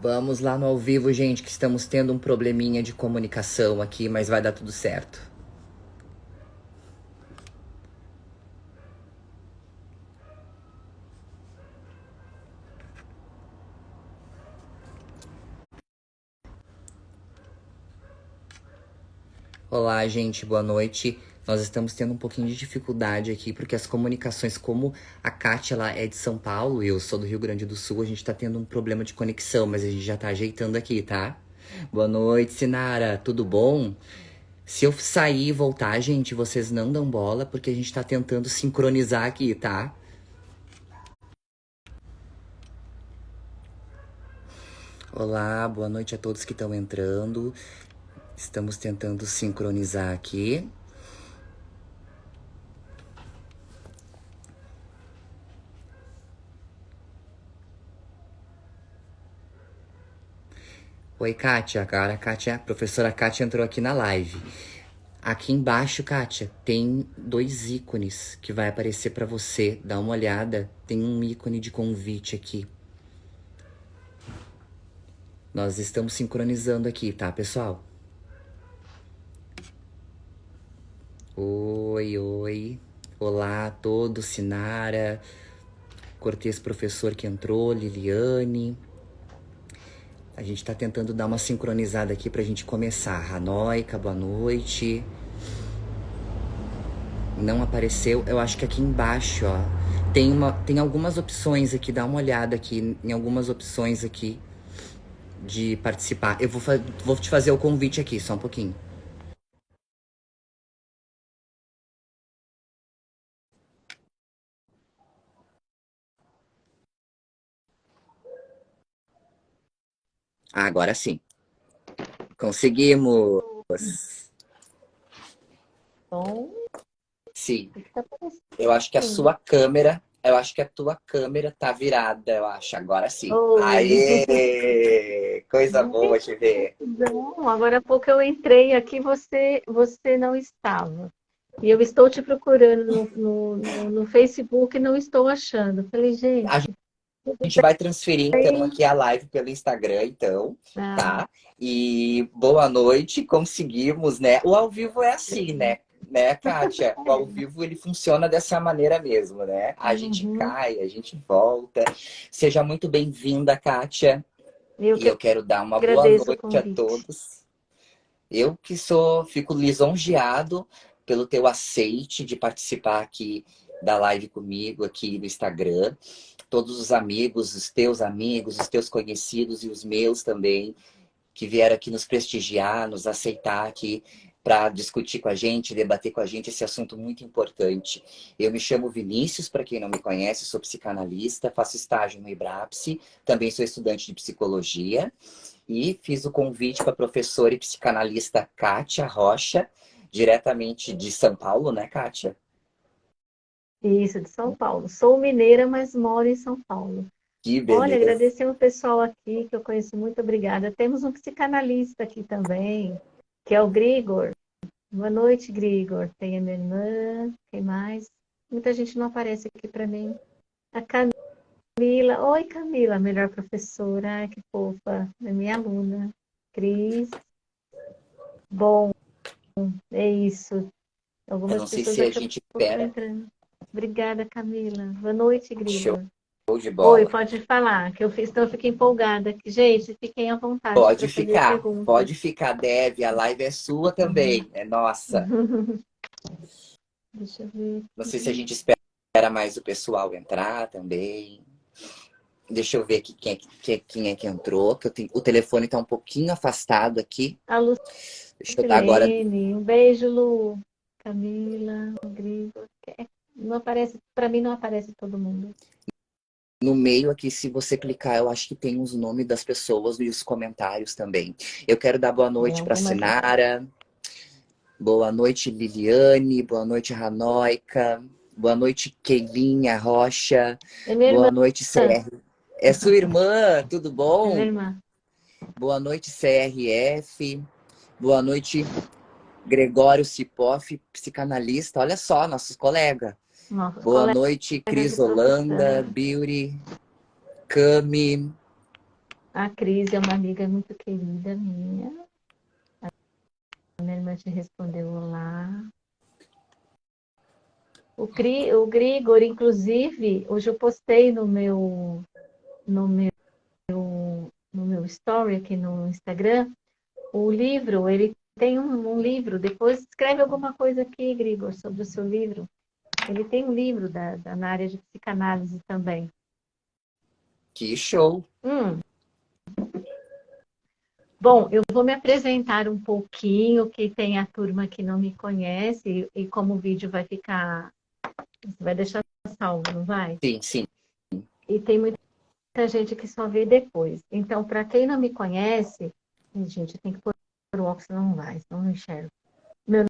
Vamos lá no ao vivo, gente, que estamos tendo um probleminha de comunicação aqui, mas vai dar tudo certo. Olá, gente, boa noite. Nós estamos tendo um pouquinho de dificuldade aqui, porque as comunicações, como a Kátia ela é de São Paulo e eu sou do Rio Grande do Sul, a gente tá tendo um problema de conexão, mas a gente já tá ajeitando aqui, tá? Boa noite, Sinara, tudo bom? Se eu sair e voltar, gente, vocês não dão bola, porque a gente tá tentando sincronizar aqui, tá? Olá, boa noite a todos que estão entrando. Estamos tentando sincronizar aqui. Oi, Kátia. Agora a professora Kátia entrou aqui na live. Aqui embaixo, Kátia, tem dois ícones que vai aparecer para você. Dá uma olhada. Tem um ícone de convite aqui. Nós estamos sincronizando aqui, tá, pessoal? Oi, oi. Olá a todos, Sinara, Cortês professor que entrou, Liliane. A gente tá tentando dar uma sincronizada aqui pra gente começar. Hanoica, boa noite. Não apareceu, eu acho que aqui embaixo, ó. Tem algumas opções aqui, dá uma olhada aqui em algumas opções aqui de participar. Eu vou te fazer o convite aqui, só um pouquinho. Ah, agora sim. Conseguimos. Bom, Sim. o que tá aparecendo? Eu acho que a tua câmera tá virada, eu acho. Agora sim. Oi. Aê! Coisa boa te ver. Não, agora há pouco eu entrei aqui, você não estava. E eu estou te procurando no Facebook e não estou achando. Falei, gente, A gente vai transferir, então, aqui a live pelo Instagram, então, ah, tá? E boa noite, conseguimos, né? O ao vivo é assim, né, Kátia? O ao vivo, ele funciona dessa maneira mesmo, né? A gente uhum. cai, a gente volta. Seja muito bem-vinda, Kátia. Eu E que eu quero dar uma boa agradeço o noite a convite. todos. Fico lisonjeado pelo teu aceite de participar aqui da live comigo, aqui no Instagram. Todos os teus conhecidos e os meus também, que vieram aqui nos prestigiar, nos aceitar aqui para discutir com a gente, debater com a gente esse assunto muito importante. Eu me chamo Vinícius, para quem não me conhece, sou psicanalista, faço estágio no IBRAPSE, também sou estudante de psicologia e fiz o convite para a professora e psicanalista Kátia Rocha, diretamente de São Paulo, né, Kátia? Isso, de São Paulo. Sou mineira, mas moro em São Paulo. Que Olha, beleza. agradecer o pessoal aqui que eu conheço, muito obrigada. Temos um psicanalista aqui também, que é o Grigor. Boa noite, Grigor. Tem a minha irmã, quem mais? Muita gente não aparece aqui para mim. A Camila. Oi, Camila, melhor professora. Ai, que fofa. É minha aluna. Cris. Bom, é isso. Eu Algumas não sei pessoas se a daqui a gente pouco estão espera. entrando. Obrigada, Camila. Boa noite, Show Grigor. de Oi, bola. pode falar, que eu fiz, então eu fiquei empolgada. Gente, fiquem à vontade para fazer Pode perguntas. ficar, Deve. A live é sua também, é nossa. Deixa eu ver Não sei se a aqui. gente espera mais o pessoal entrar também. Deixa eu ver aqui quem é que entrou, que o telefone tá um pouquinho afastado aqui. A Deixa eu dar agora Lucilene, um beijo, Lu. Camila, Rodrigo. Não aparece, para mim não aparece todo mundo. no meio aqui, se você clicar, eu acho que tem os nomes das pessoas e os comentários também. Eu quero dar boa É, noite para algumas. Sinara, boa noite Liliane, boa noite Ranoica, boa noite Keilinha Rocha, É minha irmã. boa noite CR. É sua irmã, tudo É minha bom? irmã. Boa noite CRF, boa noite Gregório Cipoff, psicanalista, olha só, nossos colegas. Nossos Boa colegas noite de Cris Holanda, profissão. Beauty, Cami, A Cris é uma amiga muito querida minha. A minha irmã te respondeu olá. O Grigor, inclusive, hoje eu postei no meu, no meu story aqui no Instagram, o livro, ele tem um livro, depois escreve alguma coisa aqui, Grigor, sobre o seu livro. Ele tem um livro na área de psicanálise também. Que show! Bom, eu vou me apresentar um pouquinho, que tem a turma que não me conhece, e como o vídeo vai ficar, você vai deixar salvo, não vai? Sim, sim. E tem muita gente que só vê depois. Então, para quem não me conhece, gente, tem que pôr o óculos, senão não vai, senão não enxergo. Meu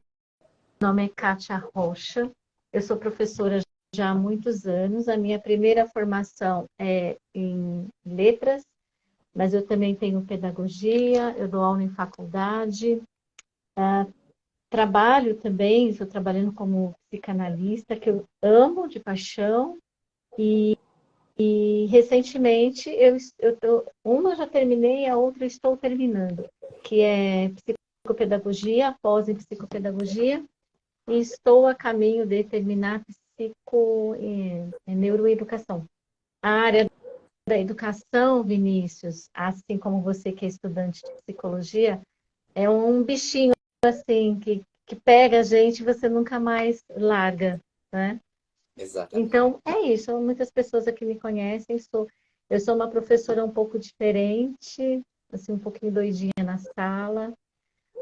nome é Kátia Rocha, eu sou professora já há muitos anos. A minha primeira formação é em letras, mas eu também tenho pedagogia, eu dou aula em faculdade, trabalho também, estou trabalhando como psicanalista, que eu amo de paixão, e recentemente uma já terminei, a outra estou terminando, que é psicopedagogia, pós em psicopedagogia, e estou a caminho de terminar neuroeducação. A área da educação, Vinícius, assim como você que é estudante de psicologia, é um bichinho assim que pega a gente e você nunca mais larga, né? Exatamente. Então, é isso. Muitas pessoas aqui me conhecem. Eu sou uma professora um pouco diferente, assim, um pouquinho doidinha na sala.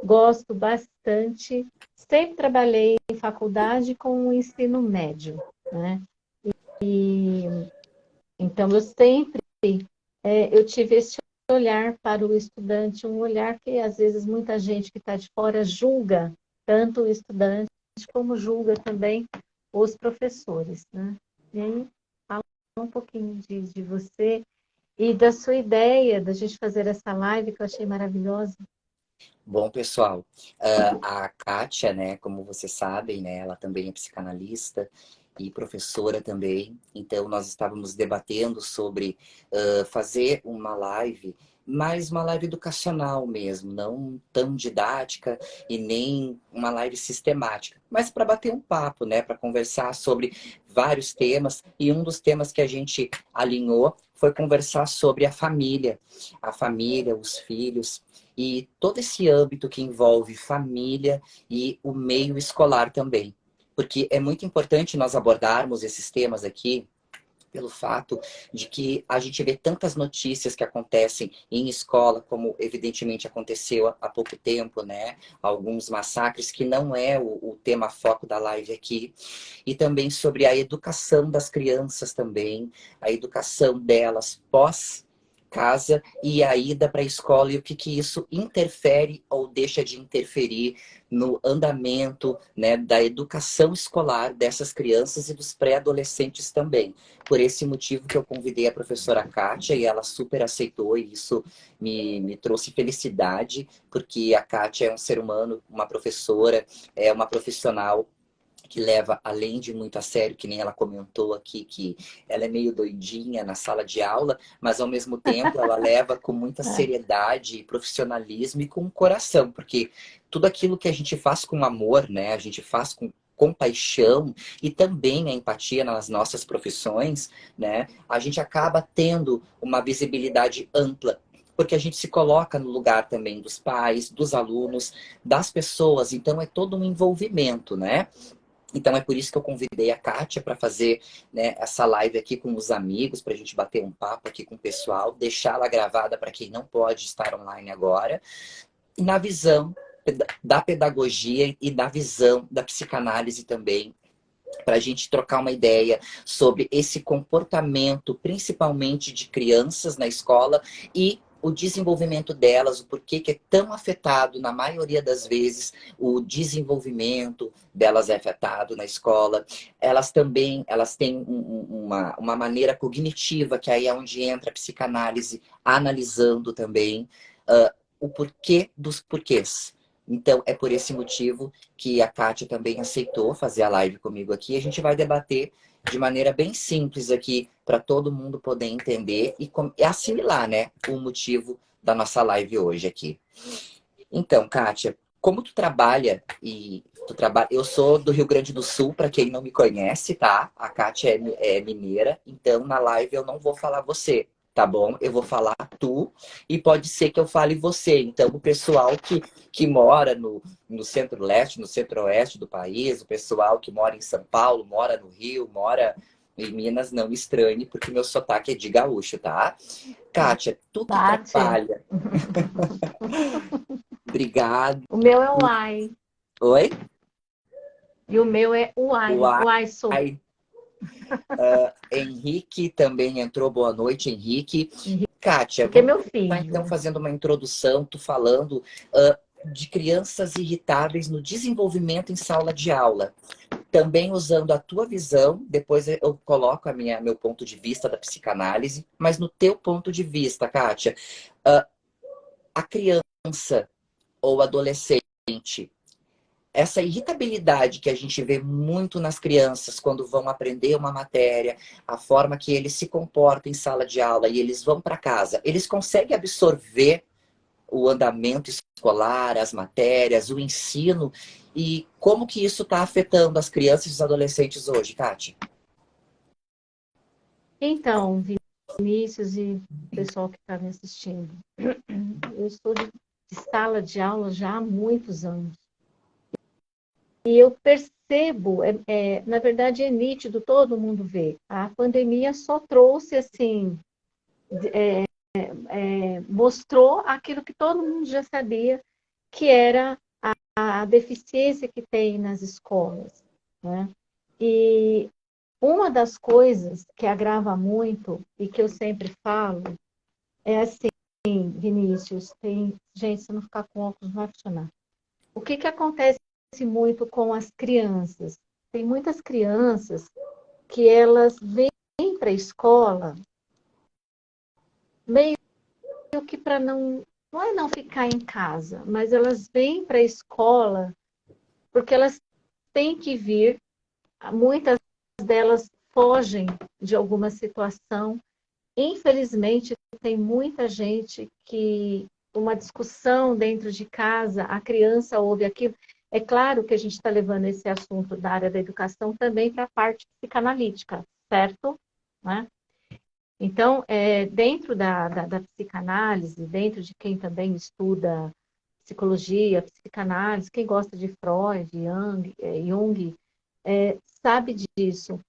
Gosto bastante. Sempre trabalhei em faculdade com o ensino médio, né? Então, eu tive esse olhar para o estudante, um olhar que às vezes muita gente que está de fora julga tanto o estudante como julga também os professores, né? E aí, fala um pouquinho de você e da sua ideia da gente fazer essa live que eu achei maravilhosa. Bom, pessoal, a Kátia, né, como vocês sabem, né, ela também é psicanalista e professora também. Então, nós estávamos debatendo sobre fazer uma live, mais uma live educacional mesmo, não tão didática e nem uma live sistemática, mas para bater um papo, né, para conversar sobre vários temas. E um dos temas que a gente alinhou foi conversar sobre a família, os filhos e todo esse âmbito que envolve família e o meio escolar também. Porque é muito importante nós abordarmos esses temas aqui, pelo fato de que a gente vê tantas notícias que acontecem em escola, como evidentemente aconteceu há pouco tempo, né? Alguns massacres, que não é o tema foco da live aqui. E também sobre a educação das crianças também, a educação delas pós casa e a ida para a escola e o que, que isso interfere ou deixa de interferir no andamento, né, da educação escolar dessas crianças e dos pré-adolescentes também. Por esse motivo que eu convidei a professora Kátia e ela super aceitou e isso me trouxe felicidade, porque a Kátia é um ser humano, uma professora, é uma profissional que leva além de muito a sério, que nem ela comentou aqui, que ela é meio doidinha na sala de aula, mas ao mesmo tempo ela leva com muita seriedade, profissionalismo e com coração, porque tudo aquilo que a gente faz com amor, né, a gente faz com compaixão e também a empatia nas nossas profissões, né, a gente acaba tendo uma visibilidade ampla porque a gente se coloca no lugar também dos pais, dos alunos, das pessoas, então é todo um envolvimento, né? Então é por isso que eu convidei a Kátia para fazer, né, essa live aqui com os amigos, para a gente bater um papo aqui com o pessoal, deixá-la gravada para quem não pode estar online agora, e na visão da pedagogia e da visão da psicanálise também, para a gente trocar uma ideia sobre esse comportamento, principalmente de crianças na escola e o desenvolvimento delas, o porquê que é tão afetado, na maioria das vezes, o desenvolvimento delas é afetado na escola. Elas têm uma maneira cognitiva, que aí é onde entra a psicanálise, analisando também o porquê dos porquês. Então, é por esse motivo que a Kátia também aceitou fazer a live comigo aqui. A gente vai debater de maneira bem simples aqui, para todo mundo poder entender e assimilar, né, o motivo da nossa live hoje aqui. Então, Kátia, como tu trabalha eu sou do Rio Grande do Sul, para quem não me conhece, tá? A Kátia é mineira, então na live eu não vou falar você, tá bom? Eu vou falar tu e pode ser que eu fale você. Então, o pessoal que mora no centro-leste, no centro-oeste do país, o pessoal que mora em São Paulo, mora no Rio, mora em Minas, não me estranhe, porque meu sotaque é de gaúcho, tá? Kátia, tu que Bate. trabalha. Obrigado. O meu é Uai. Oi? E o meu é Uai. Uai. Uai sou. Henrique também entrou. Boa noite, Henrique. Kátia, Porque é vamos meu começar então filho. fazendo uma introdução, tu falando de crianças irritáveis no desenvolvimento em sala de aula. Também usando a tua visão, depois eu coloco meu ponto de vista da psicanálise, mas no teu ponto de vista, Kátia, a criança ou adolescente, essa irritabilidade que a gente vê muito nas crianças quando vão aprender uma matéria, a forma que eles se comportam em sala de aula e eles vão para casa, eles conseguem absorver o andamento escolar, as matérias, o ensino, e como que isso está afetando as crianças e os adolescentes hoje, Kátia? Então, Vinícius e pessoal que está me assistindo, eu estou de sala de aula já há muitos anos. E eu percebo, na verdade é nítido, todo mundo vê. A pandemia só trouxe, assim, mostrou aquilo que todo mundo já sabia, que era a deficiência que tem nas escolas, né? E uma das coisas que agrava muito, e que eu sempre falo, é assim, Vinícius, gente, se não ficar com óculos, não vai funcionar. O que acontece muito com as crianças? Tem muitas crianças que elas vêm para a escola meio que para não é não ficar em casa, mas elas vêm para a escola porque elas têm que vir, muitas delas fogem de alguma situação. Infelizmente, tem muita gente que uma discussão dentro de casa, a criança ouve aquilo. É claro que a gente está levando esse assunto da área da educação também para a parte psicanalítica, certo? Né? Então, dentro da psicanálise, dentro de quem também estuda psicologia, psicanálise, quem gosta de Freud, Jung, sabe disso.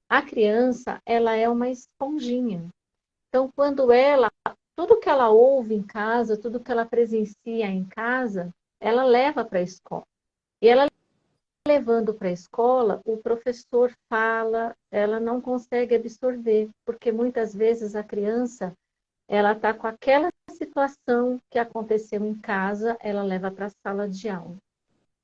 A criança, ela é uma esponjinha. Então, tudo que ela ouve em casa, tudo que ela presencia em casa, ela leva para a escola. E ela levando para a escola, o professor fala, ela não consegue absorver, porque muitas vezes a criança, ela está com aquela situação que aconteceu em casa, ela leva para a sala de aula.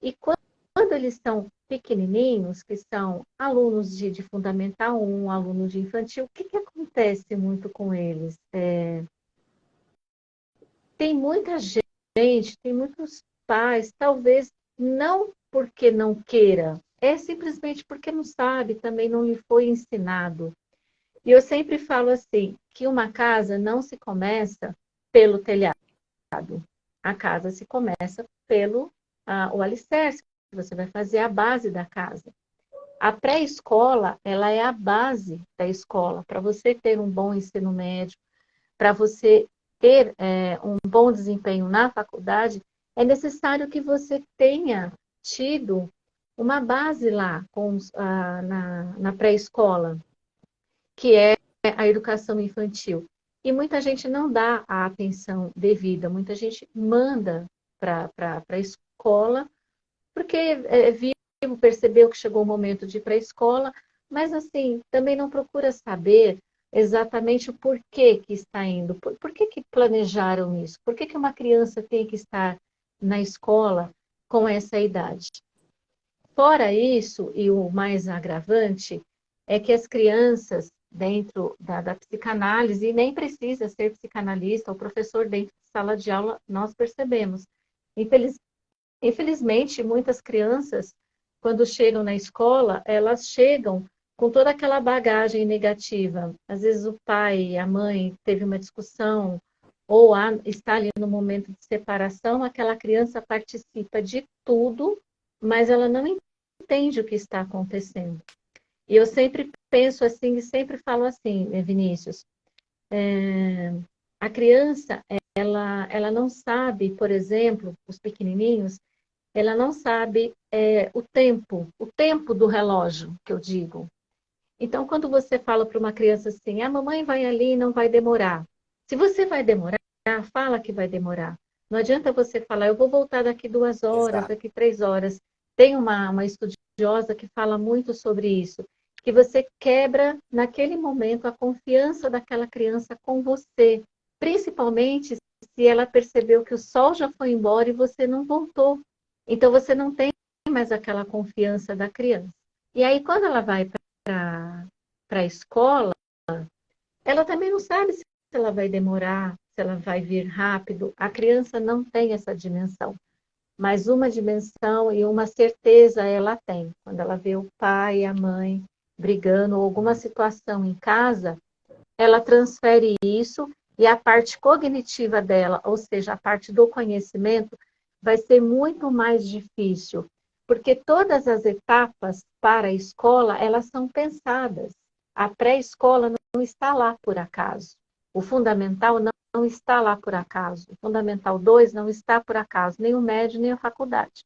E quando eles estão pequenininhos, que são alunos de Fundamental 1, alunos de infantil, o que acontece muito com eles? Tem muita gente, tem muitos pais, talvez não porque não queira, é simplesmente porque não sabe, também não lhe foi ensinado. E eu sempre falo assim, que uma casa não se começa pelo telhado, a casa se começa pelo o alicerce, você vai fazer a base da casa. A pré-escola, ela é a base da escola, para você ter um bom ensino médio, para você ter um bom desempenho na faculdade, é necessário que você tenha tido uma base lá na pré-escola, que é a educação infantil. E muita gente não dá a atenção devida, muita gente manda para a escola, porque percebeu que chegou o momento de ir para a escola, mas assim, também não procura saber exatamente o porquê que está indo, por que planejaram isso, por que uma criança tem que estar na escola com essa idade. Fora isso, e o mais agravante, é que as crianças, dentro da psicanálise, e nem precisa ser psicanalista, o professor dentro de sala de aula, nós percebemos. Infelizmente, muitas crianças, quando chegam na escola, elas chegam com toda aquela bagagem negativa. Às vezes o pai, a mãe teve uma discussão, ou está ali no momento de separação, aquela criança participa de tudo, mas ela não entende o que está acontecendo. E eu sempre penso assim, e sempre falo assim, Vinícius, a criança, ela não sabe, por exemplo, os pequenininhos, ela não sabe o tempo do relógio, que eu digo. Então, quando você fala para uma criança assim, a mamãe vai ali e não vai demorar. Se você vai demorar, fala que vai demorar. Não adianta você falar, eu vou voltar daqui 2 horas, Exato. daqui 3 horas. Tem uma estudiosa que fala muito sobre isso, que você quebra naquele momento a confiança daquela criança com você, principalmente se ela percebeu que o sol já foi embora e você não voltou. Então você não tem mais aquela confiança da criança. E aí quando ela vai para a escola, ela também não sabe se ela vai demorar, se ela vai vir rápido. A criança não tem essa dimensão. Mas uma dimensão e uma certeza ela tem. Quando ela vê o pai e a mãe brigando ou alguma situação em casa, ela transfere isso e a parte cognitiva dela, ou seja, a parte do conhecimento, vai ser muito mais difícil. Porque todas as etapas para a escola, elas são pensadas. A pré-escola não está lá por acaso. O fundamental não está lá por acaso. O fundamental 2 não está por acaso, nem o médio, nem a faculdade.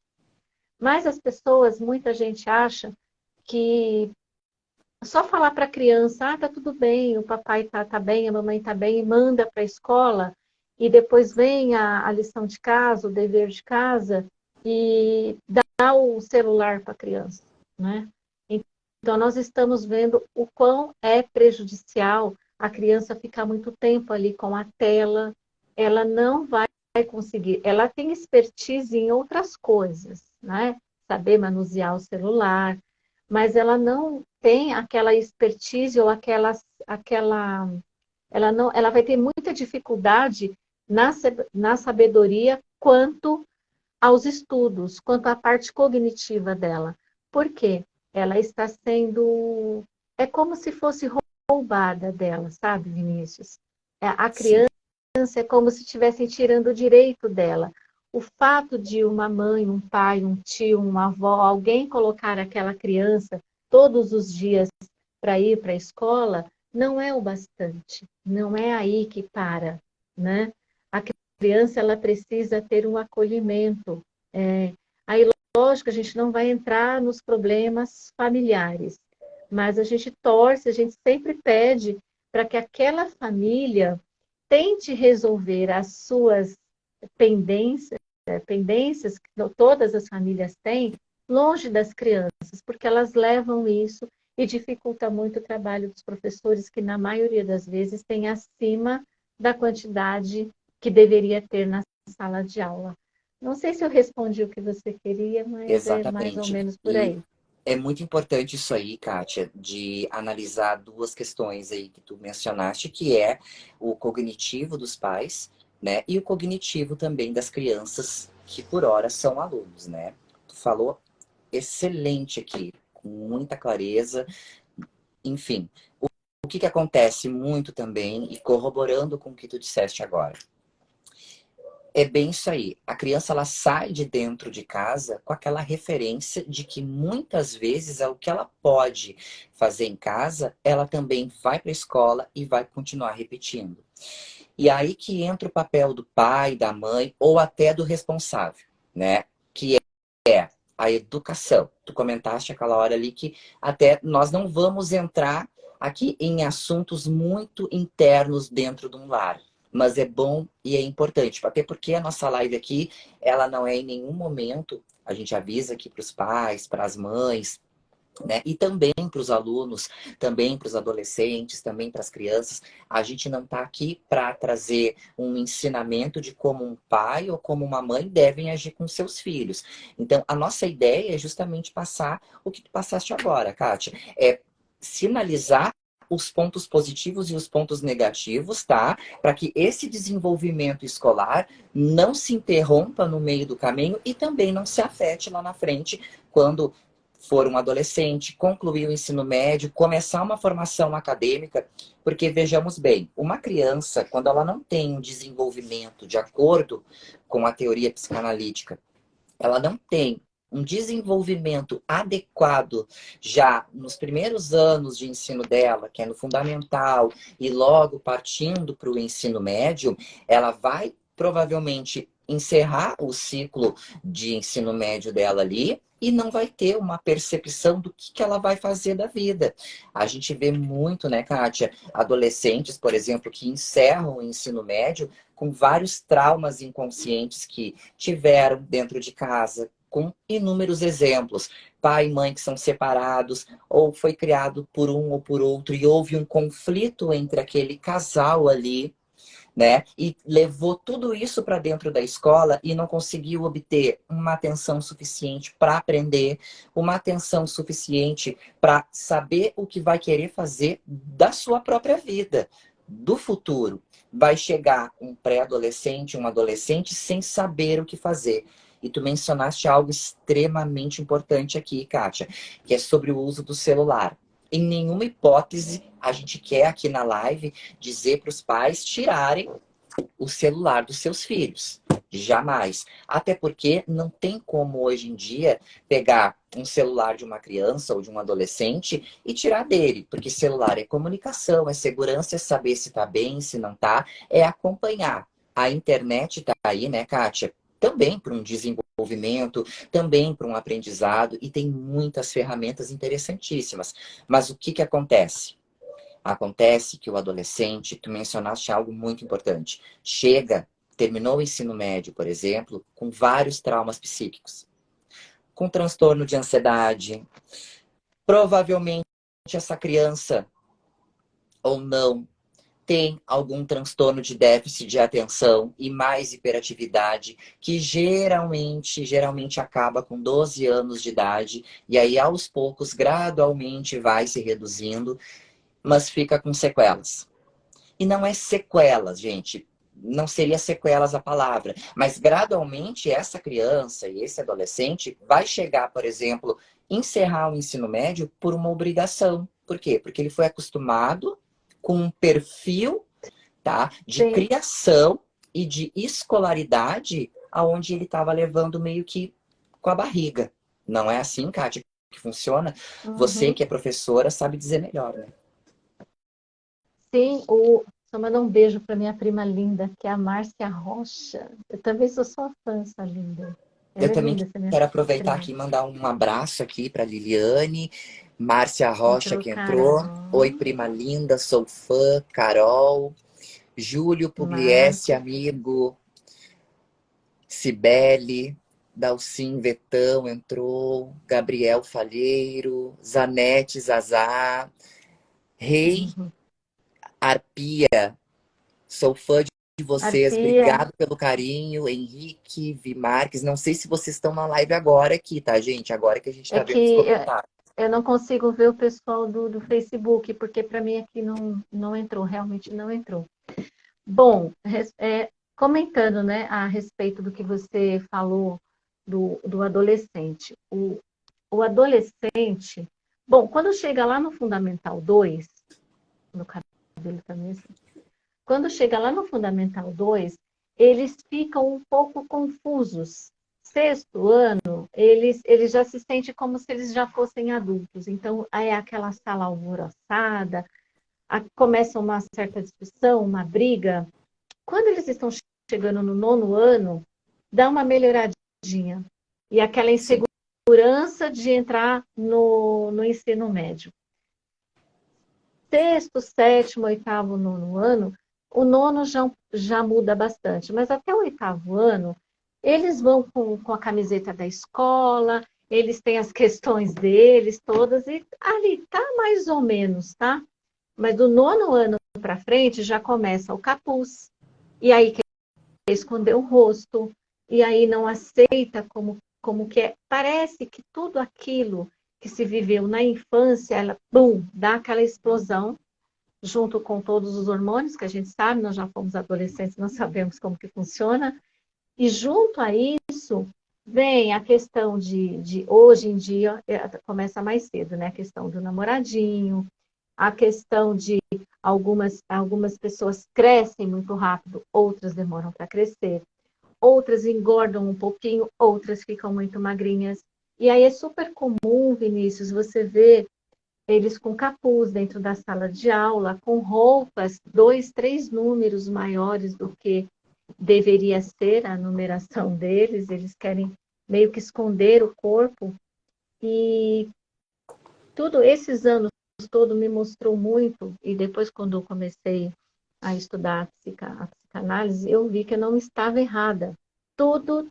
Mas as pessoas, muita gente acha que só falar para a criança, tá tudo bem, o papai tá bem, a mamãe tá bem, e manda para a escola, e depois vem a lição de casa, o dever de casa, e dá o celular para a criança, né? Então, nós estamos vendo o quão é prejudicial a criança ficar muito tempo ali com a tela, ela não vai conseguir, ela tem expertise em outras coisas, né? Saber manusear o celular, mas ela não tem aquela expertise ou ela não, ela vai ter muita dificuldade na sabedoria quanto aos estudos, quanto à parte cognitiva dela. Por quê? Ela está sendo, é como se fosse roubada dela, sabe, Vinícius? A Sim. criança é como se estivessem tirando o direito dela. O fato de uma mãe, um pai, um tio, uma avó, alguém colocar aquela criança todos os dias para ir para a escola, não é o bastante. Não é aí que para, né? A criança, ela precisa ter um acolhimento. Aí, lógico, a gente não vai entrar nos problemas familiares, mas a gente torce, a gente sempre pede para que aquela família tente resolver as suas pendências que todas as famílias têm, longe das crianças, porque elas levam isso e dificulta muito o trabalho dos professores, que na maioria das vezes tem acima da quantidade que deveria ter na sala de aula. Não sei se eu respondi o que você queria, mas é mais ou Exatamente. menos por E aí. é muito importante isso aí, Kátia, de analisar duas questões aí que tu mencionaste, que é o cognitivo dos pais, né? E o cognitivo também das crianças, que por hora são alunos, né? Tu falou excelente aqui, com muita clareza. Enfim, o que que acontece muito também, e corroborando com o que tu disseste agora, é bem isso aí. A criança ela sai de dentro de casa com aquela referência de que muitas vezes é o que ela pode fazer em casa, ela também vai para a escola e vai continuar repetindo. E aí que entra o papel do pai, da mãe ou até do responsável, né? Que é a educação. Tu comentaste aquela hora ali que até nós não vamos entrar aqui em assuntos muito internos dentro de um lar. Mas é bom e é importante, até porque a nossa live aqui, ela não é em nenhum momento, a gente avisa aqui para os pais, para as mães, né? E também para os alunos, também para os adolescentes, também para as crianças. A gente não está aqui para trazer um ensinamento de como um pai ou como uma mãe devem agir com seus filhos. Então, a nossa ideia é justamente passar o que tu passaste agora, Kátia. É sinalizar os pontos positivos e os pontos negativos, tá? Para que esse desenvolvimento escolar não se interrompa no meio do caminho e também não se afete lá na frente quando for um adolescente, concluir o ensino médio, começar uma formação acadêmica, porque vejamos bem, uma criança, quando ela não tem um desenvolvimento de acordo com a teoria psicanalítica, ela não tem um desenvolvimento adequado já nos primeiros anos de ensino dela, que é no fundamental, e logo partindo para o ensino médio, ela vai provavelmente encerrar o ciclo de ensino médio dela ali e não vai ter uma percepção do que ela vai fazer da vida. A gente vê muito, né, Kátia, adolescentes, por exemplo, que encerram o ensino médio com vários traumas inconscientes que tiveram dentro de casa, com inúmeros exemplos. Pai e mãe que são separados, ou foi criado por um ou por outro, e houve um conflito entre aquele casal ali, né? E levou tudo isso para dentro da escola e não conseguiu obter uma atenção suficiente para aprender, uma atenção suficiente para saber o que vai querer fazer da sua própria vida, do futuro. Vai chegar um pré-adolescente, um adolescente sem saber o que fazer. E tu mencionaste algo extremamente importante aqui, Kátia, que é sobre o uso do celular. Em nenhuma hipótese a gente quer aqui na live dizer para os pais tirarem o celular dos seus filhos. Jamais. Até porque não tem como hoje em dia pegar um celular de uma criança ou de um adolescente e tirar dele. Porque celular é comunicação, é segurança, é saber se está bem, se não está, é acompanhar. A internet está aí, né, Kátia? Também para um desenvolvimento, também para um aprendizado, e tem muitas ferramentas interessantíssimas. Mas o que que acontece? Acontece que o adolescente, tu mencionaste algo muito importante, chega, terminou o ensino médio, por exemplo, com vários traumas psíquicos, com transtorno de ansiedade. Provavelmente essa criança, ou não, tem algum transtorno de déficit de atenção e mais hiperatividade, que geralmente acaba com 12 anos de idade, e aí aos poucos, gradualmente vai se reduzindo, mas fica com sequelas. E não é sequelas, gente. Não seria sequelas a palavra. Mas gradualmente essa criança e esse adolescente vai chegar, por exemplo, encerrar o ensino médio por uma obrigação. Por quê? Porque ele foi acostumado com um perfil, tá, de Sim. criação e de escolaridade aonde ele estava levando meio que com a barriga. Não é assim, Kátia, que funciona? Você Uhum. que é professora sabe dizer melhor, né? Sim, só mandar um beijo para minha prima linda, que é a Márcia Rocha. Eu também sou sua fã, essa linda. Eu Ela é também linda, essa minha quero aproveitar prima. aqui e mandar um abraço aqui para Liliane, Márcia Rocha Entrou que entrou. Oi, Carol, prima linda, sou fã, Carol, Júlio Pugliese, Marcos. amigo, Cibele, Dalcin Vetão entrou, Gabriel Falheiro, Zanete Zazá, Rei Uhum. Arpia, sou fã de vocês, Arpia, obrigado pelo carinho, Henrique, Vimarques, não sei se vocês estão na live agora aqui, tá, gente? Agora que a gente é tá que vendo os comentários. eu não consigo ver o pessoal do Facebook, porque para mim aqui não entrou, realmente não entrou. Bom, comentando, né, a respeito do que você falou do adolescente. O adolescente, bom, quando chega lá no Fundamental 2, no cabelo também, assim, quando chega lá no Fundamental 2, eles ficam um pouco confusos. Sexto ano, eles já se sentem como se eles já fossem adultos. Então, aí é aquela sala alvoroçada, começa uma certa discussão, uma briga. Quando eles estão chegando no nono ano, dá uma melhoradinha. E aquela Sim, insegurança de entrar no ensino médio. Sexto, sétimo, oitavo, nono ano, o nono já muda bastante, mas até o oitavo ano, eles vão com a camiseta da escola, eles têm as questões deles todas, e ali tá mais ou menos, tá? Mas do nono ano para frente já começa o capuz, e aí quer esconder o rosto, e aí não aceita como que é. Parece que tudo aquilo que se viveu na infância, ela, bum, dá aquela explosão, junto com todos os hormônios, que a gente sabe, nós já fomos adolescentes, nós sabemos como que funciona, e junto a isso, Vem a questão hoje em dia, começa mais cedo, né? A questão do namoradinho, a questão de algumas pessoas crescem muito rápido, outras demoram para crescer, outras engordam um pouquinho, outras ficam muito magrinhas. E aí é super comum, Vinícius, você ver eles com capuz dentro da sala de aula, com roupas 2, 3 números maiores do que deveria ser a numeração deles, eles querem meio que esconder o corpo. E tudo esses anos todo me mostrou muito, e depois quando eu comecei a estudar a psicanálise, eu vi que eu não estava errada. Tudo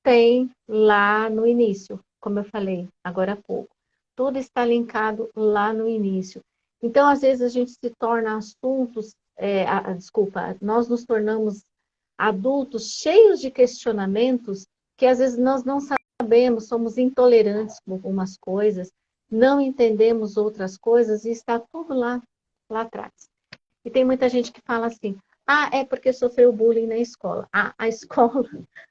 tem lá no início, como eu falei agora há pouco. Tudo está linkado lá no início. Então, às vezes, a gente se torna assuntos, desculpa, nós nos tornamos adultos cheios de questionamentos que às vezes nós não sabemos, somos intolerantes com algumas coisas, não entendemos outras coisas e está tudo lá atrás. E tem muita gente que fala assim, é porque sofreu bullying na escola. A escola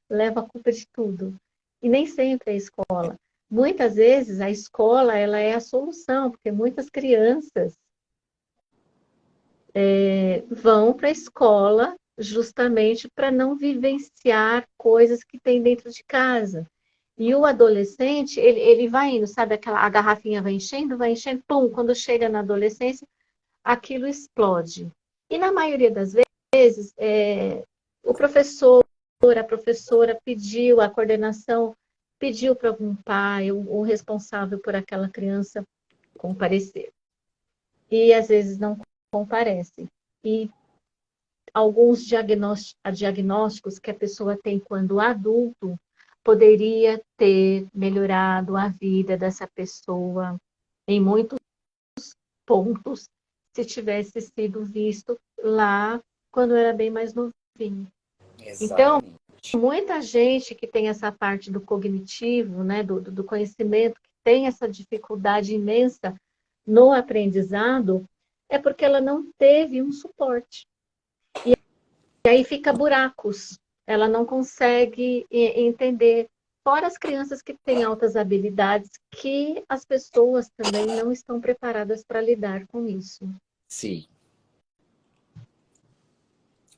leva a culpa de tudo. E nem sempre é a escola. Muitas vezes a escola ela é a solução, porque muitas crianças vão para a escola justamente para não vivenciar coisas que tem dentro de casa. E o adolescente, ele vai indo, sabe? A garrafinha vai enchendo, pum, quando chega na adolescência, aquilo explode. E na maioria das vezes, o professor, a professora pediu, a coordenação pediu para algum pai, o responsável por aquela criança comparecer. E às vezes não comparece. E alguns diagnósticos que a pessoa tem quando adulto poderia ter melhorado a vida dessa pessoa em muitos pontos se tivesse sido visto lá quando era bem mais novinho. Então, Exatamente. muita gente que tem essa parte do cognitivo, né, do conhecimento, que tem essa dificuldade imensa no aprendizado, é porque ela não teve um suporte. E aí fica buracos. Ela não consegue entender. Fora as crianças que têm altas habilidades, que as pessoas também não estão preparadas para lidar com isso. Sim.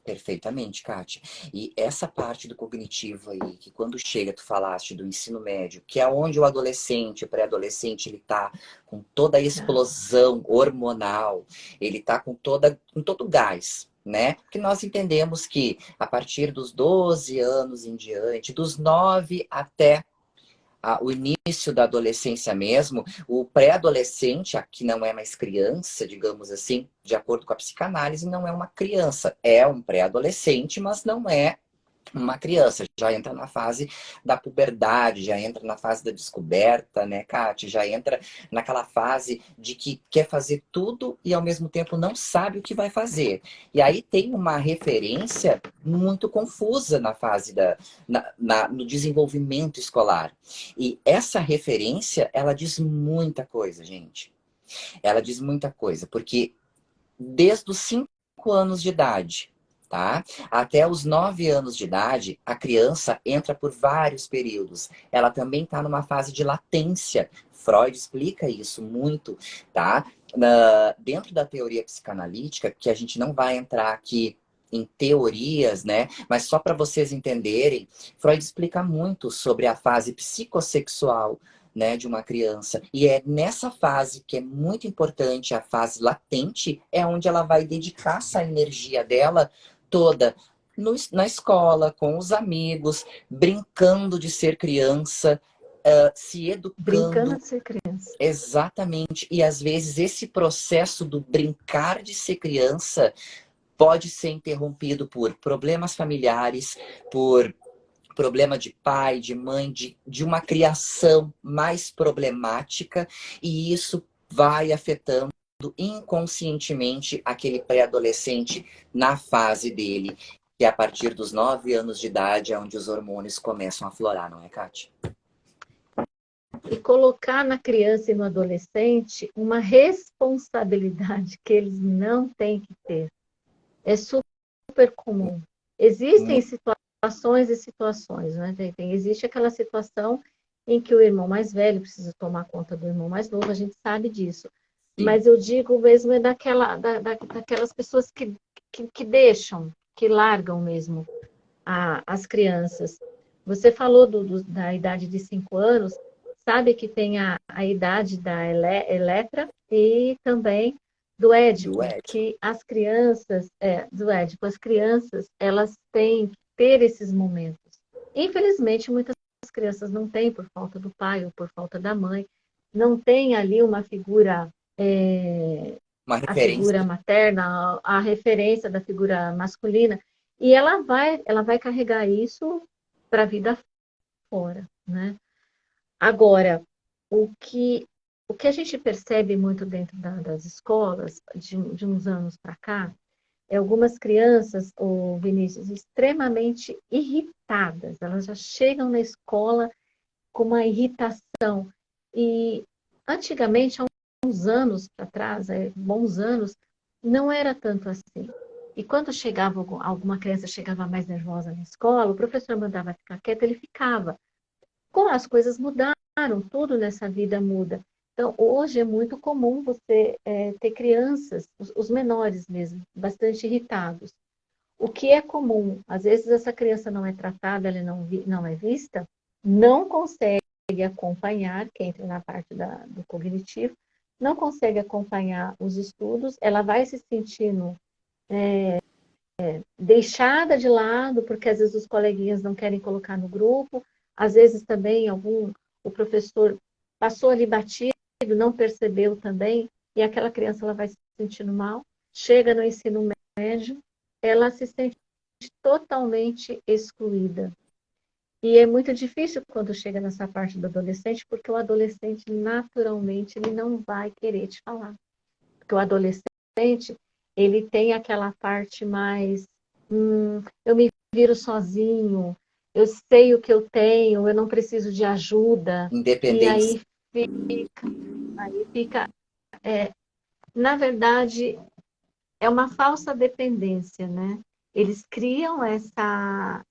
Perfeitamente, Kátia. E essa parte do cognitivo aí, que quando chega, tu falaste do ensino médio, que é onde o adolescente, o pré-adolescente, ele tá com toda a explosão hormonal, ele tá com todo o gás, né? Porque nós entendemos que a partir dos 12 anos em diante, dos 9 até o início da adolescência mesmo, o pré-adolescente, que não é mais criança, digamos assim, de acordo com a psicanálise, não é uma criança. É um pré-adolescente, mas não é uma criança. Já entra na fase da puberdade, já entra na fase da descoberta, né, Kátia? Já entra naquela fase de que quer fazer tudo e ao mesmo tempo não sabe o que vai fazer. E aí tem uma referência muito confusa na fase no desenvolvimento escolar. E essa referência, ela diz muita coisa, gente. Ela diz muita coisa, porque desde os 5 anos de idade, tá? Até os 9 anos de idade, a criança entra por vários períodos. Ela também está numa fase de latência. Freud explica isso muito, tá? Dentro da teoria psicanalítica, que a gente não vai entrar aqui em teorias, né? Mas só para vocês entenderem, Freud explica muito sobre a fase psicossexual, né, de uma criança. E é nessa fase que é muito importante, a fase latente, é onde ela vai dedicar essa energia dela toda na escola, com os amigos, brincando de ser criança, se Brincando educando. de ser criança. Exatamente. E às vezes esse processo do brincar de ser criança pode ser interrompido por problemas familiares, por problema de pai, de mãe, de uma criação mais problemática, e isso vai afetando inconscientemente aquele pré-adolescente na fase dele, que é a partir dos 9 anos de idade é onde os hormônios começam a aflorar, não é, Kátia? E colocar na criança e no adolescente uma responsabilidade que eles não têm que ter. É super comum. Existem situações situações e situações, né? Existe aquela situação em que o irmão mais velho precisa tomar conta do irmão mais novo, a gente sabe disso. Sim. Mas eu digo mesmo é daquelas pessoas que deixam, que largam mesmo as crianças. Você falou da idade de 5 anos, sabe que tem a idade da Eletra e também do Do Édipo, Ed. que as crianças, do Édipo, as crianças, elas têm que ter esses momentos. Infelizmente, muitas crianças não têm por falta do pai ou por falta da mãe, não tem ali uma figura, Uma a figura referência. materna, a referência da figura masculina, e ela vai carregar isso para a vida fora, né? Agora, o que, o que a gente percebe muito dentro das escolas, de uns anos para cá, é algumas crianças, o Vinícius, extremamente irritadas. Elas já chegam na escola com uma irritação. E antigamente, há uns anos atrás, bons anos, não era tanto assim. E quando chegava alguma criança chegava mais nervosa na escola, o professor mandava ficar quieto, ele ficava. Como as coisas mudaram, tudo nessa vida muda. Então, hoje é muito comum você ter crianças, os menores mesmo, bastante irritados. O que é comum, às vezes essa criança não é tratada, ela não é vista, não consegue acompanhar, que entra na parte do cognitivo, não consegue acompanhar os estudos, ela vai se sentindo deixada de lado, porque às vezes os coleguinhas não querem colocar no grupo, às vezes também o professor passou ali batido, não percebeu também, e aquela criança ela vai se sentindo mal, chega no ensino médio, ela se sente totalmente excluída. E é muito difícil quando chega nessa parte do adolescente, porque o adolescente, naturalmente, ele não vai querer te falar. Porque o adolescente, ele tem aquela parte mais, eu me viro sozinho, eu sei o que eu tenho, eu não preciso de ajuda. E Independência. aí fica na verdade, é uma falsa dependência, né? Eles criam essa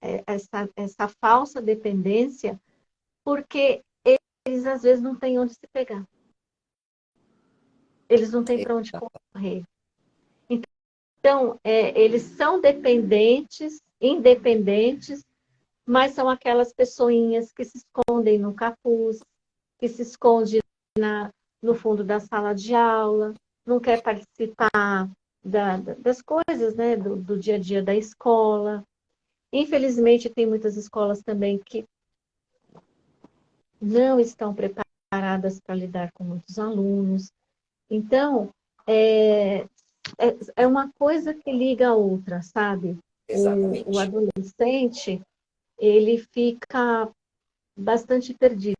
falsa dependência porque eles às vezes não têm onde se pegar. Eles não têm para onde correr. Então, eles são dependentes, independentes, mas são aquelas pessoinhas que se escondem no capuz, que se esconde no fundo da sala de aula, não quer participar das coisas, né, do dia a dia da escola. Infelizmente, tem muitas escolas também que não estão preparadas para lidar com muitos alunos. Então, é, é uma coisa que liga a outra, sabe? O Exatamente. adolescente, ele fica bastante perdido.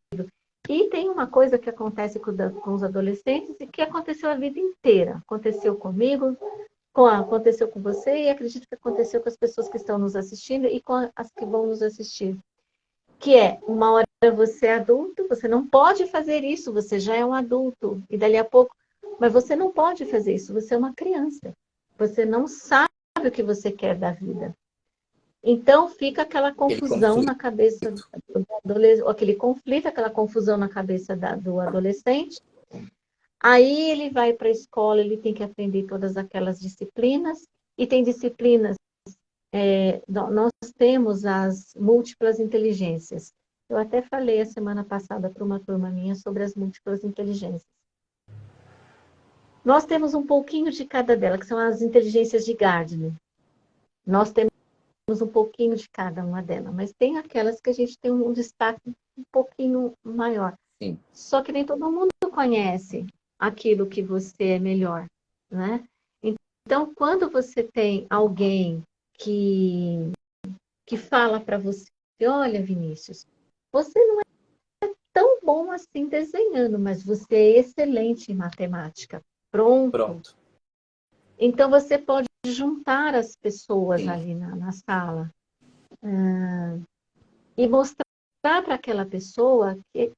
E tem uma coisa que acontece com os adolescentes e que aconteceu a vida inteira. Aconteceu comigo, aconteceu com você e acredito que aconteceu com as pessoas que estão nos assistindo e com as que vão nos assistir. Que é, uma hora você é adulto, você não pode fazer isso, você já é um adulto. E dali a pouco, mas você não pode fazer isso, você é uma criança. Você não sabe o que você quer da vida. Então fica aquela Aquele confusão conflito. na cabeça do adolescente, aquele conflito, aquela confusão na cabeça do adolescente. Aí ele vai para a escola, ele tem que aprender todas aquelas disciplinas, e tem disciplinas, nós temos as múltiplas inteligências. Eu até falei a semana passada para uma turma minha sobre as múltiplas inteligências. Nós temos um pouquinho de cada dela, que são as inteligências de Gardner. Nós temos um pouquinho de cada uma delas, mas tem aquelas que a gente tem um destaque um pouquinho maior. Sim. Só que nem todo mundo conhece aquilo que você é melhor, né? Então, quando você tem alguém que fala para você, olha, Vinícius, você não é tão bom assim desenhando, mas você é excelente em matemática. Pronto. Pronto. Então, você pode juntar as pessoas Sim. ali na sala e mostrar para aquela pessoa que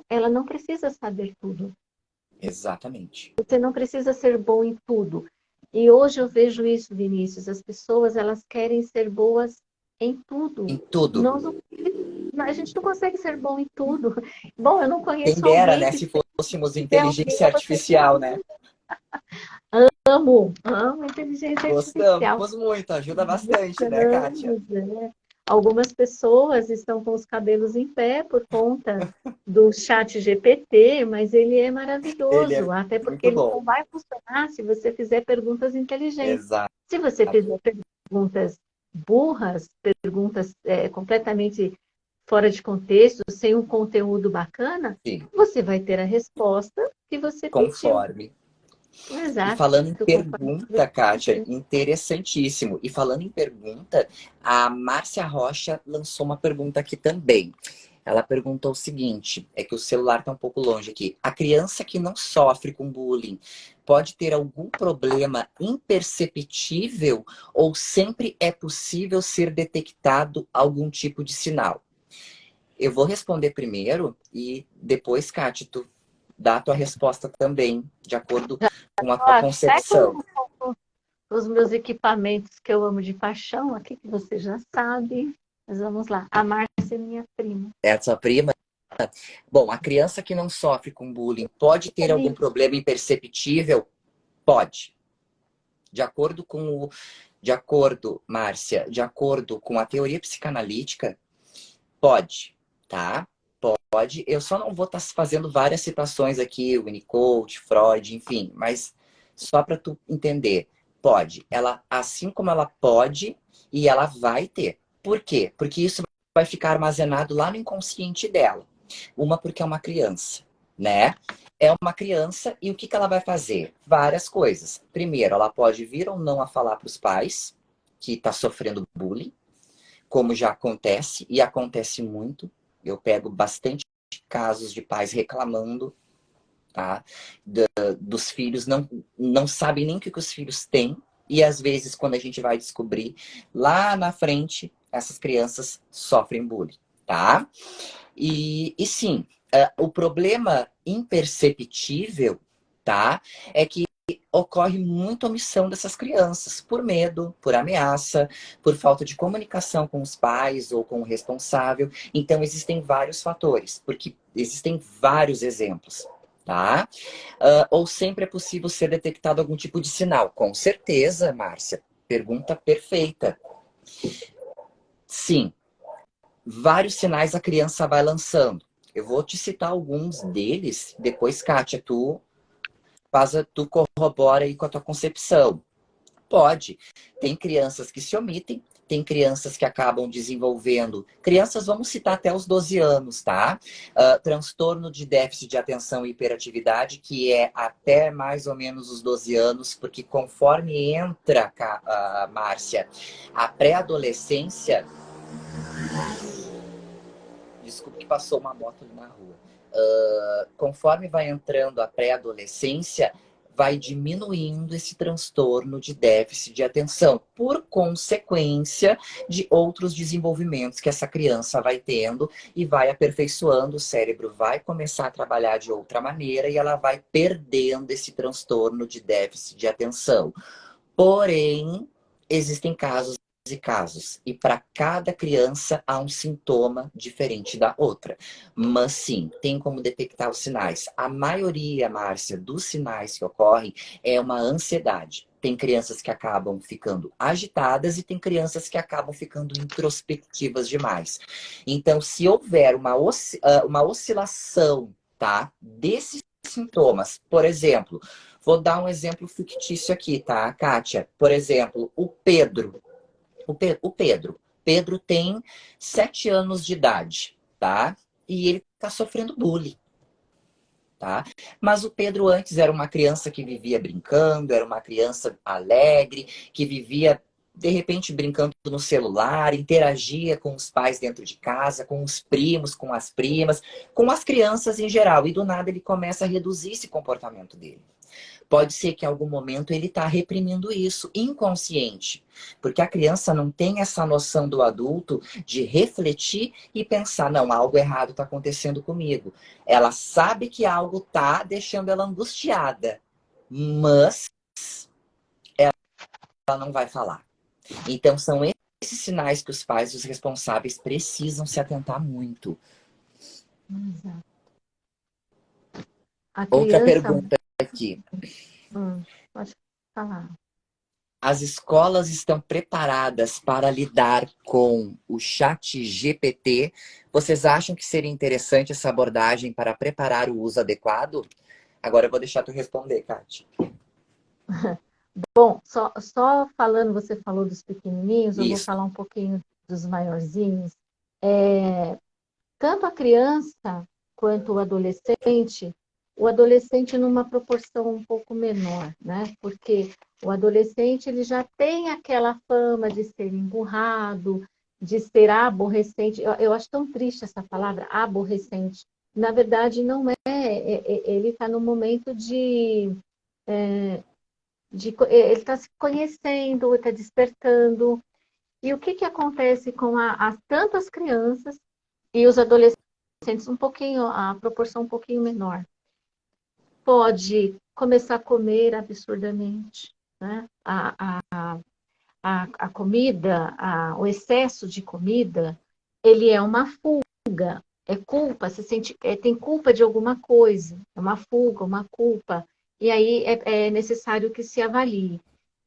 ela não precisa saber tudo. Exatamente. Você não precisa ser bom em tudo. E hoje eu vejo isso, Vinícius, as pessoas elas querem ser boas em tudo. Em tudo. Nós não, a gente não consegue ser bom em tudo. Bom, eu não Quem conheço dera, alguém né? que Se se fôssemos tiver alguém, inteligência você artificial, né? amo inteligência artificial. Gostamos muito, ajuda bastante, né, Kátia? Gostamos, né? Algumas pessoas estão com os cabelos em pé por conta do chat GPT, mas ele é Ele maravilhoso, é até porque muito ele bom. só vai funcionar se você fizer perguntas inteligentes. Exato. Se você fizer perguntas burras, perguntas completamente fora de contexto, sem um conteúdo bacana, Sim, você vai ter a resposta que você pediu. conforme. E Exato, falando em conforme você pergunta, Kátia, pediu. interessantíssimo. E falando em pergunta, a Márcia Rocha lançou uma pergunta aqui também. Ela perguntou o seguinte: é que o celular está um pouco longe aqui. A criança que não sofre com bullying pode ter algum problema imperceptível ou sempre é possível ser detectado algum tipo de sinal? Eu vou responder primeiro e depois, Kátia, tu dá a tua resposta também, de acordo com a tua Ó, concepção. os meus equipamentos que eu amo de paixão, aqui que você já sabe. Mas vamos lá. A Márcia é minha prima. É a tua prima? Bom, a criança que não sofre com bullying pode ter algum Ali, problema imperceptível? Pode. De acordo com o, de acordo, Márcia, de acordo com a teoria psicanalítica, pode, tá? Pode. Eu só não vou estar fazendo várias citações aqui, Winnicott, Freud, enfim, mas só para tu entender, pode. Ela, assim como ela pode e ela vai ter. Por quê? Porque isso vai ficar armazenado lá no inconsciente dela. Uma porque é uma criança, né? É uma criança e o que ela vai fazer? Várias coisas. Primeiro, ela pode vir ou não a falar para os pais que está sofrendo bullying, como já acontece e acontece muito. Eu pego bastante casos de pais reclamando, tá? Dos filhos, não sabem nem o que os filhos têm. E às vezes, quando a gente vai descobrir, lá na frente, essas crianças sofrem bullying, tá? E sim, o problema imperceptível, tá? É que ocorre muita omissão dessas crianças, por medo, por ameaça, por falta de comunicação com os pais ou com o responsável. Então, existem vários fatores, porque existem vários exemplos, tá? Ou sempre é possível ser detectado algum tipo de sinal? Com certeza, Márcia. Pergunta perfeita. Sim, vários sinais a criança vai lançando. Eu vou te citar alguns deles, depois, Kátia, tu corrobora aí com a tua concepção. Pode. Tem crianças que se omitem, tem crianças que acabam desenvolvendo. Crianças, vamos citar até os 12 anos, tá? Transtorno de déficit de atenção e hiperatividade, que é até mais ou menos os 12 anos, porque conforme entra, Márcia, a pré-adolescência. Desculpa que passou uma moto ali na rua. Conforme vai entrando a pré-adolescência, vai diminuindo esse transtorno de déficit de atenção, por consequência de outros desenvolvimentos que essa criança vai tendo e vai aperfeiçoando, o cérebro vai começar a trabalhar de outra maneira e ela vai perdendo esse transtorno de déficit de atenção. Porém, existem casos e casos, e para cada criança há um sintoma diferente da outra. Mas sim, tem como detectar os sinais. A maioria, Márcia, dos sinais que ocorrem é uma ansiedade. Tem crianças que acabam ficando agitadas e tem crianças que acabam ficando introspectivas demais. Então, se houver uma oscilação, tá, desses sintomas, por exemplo, vou dar um exemplo fictício aqui, tá, Kátia? Por exemplo, o Pedro. O Pedro. Pedro tem 7 anos de idade, tá? E ele tá sofrendo bullying, tá? Mas o Pedro antes era uma criança que vivia brincando, era uma criança alegre, que vivia, de repente, brincando no celular, interagia com os pais dentro de casa, com os primos, com as primas, com as crianças em geral. E do nada ele começa a reduzir esse comportamento dele. Pode ser que em algum momento ele está reprimindo isso, inconsciente. Porque a criança não tem essa noção do adulto de refletir e pensar, não, algo errado está acontecendo comigo. Ela sabe que algo está deixando ela angustiada, mas ela não vai falar. Então são esses sinais que os pais, os responsáveis, precisam se atentar muito. Exato. A Outra criança... pergunta aqui. Pode falar. As escolas estão preparadas para lidar com o chat GPT? Vocês acham que seria interessante essa abordagem para preparar o uso adequado? Agora eu vou deixar tu responder, Kátia. Bom, só falando, você falou dos pequenininhos, eu vou Isso. falar um pouquinho dos maiorzinhos. Tanto a criança quanto o adolescente numa proporção um pouco menor, né? Porque o adolescente ele já tem aquela fama de ser emburrado, de ser aborrecente. Eu acho tão triste essa palavra, aborrecente. Na verdade, não é. Ele está no momento ele está se conhecendo, está despertando. E o que, que acontece com tanto as crianças e os adolescentes, um pouquinho, a proporção um pouquinho menor? Pode começar a comer absurdamente, né? A comida, o excesso de comida, ele é uma fuga, é culpa, se sente, tem culpa de alguma coisa, é uma fuga, uma culpa, e aí é necessário que se avalie.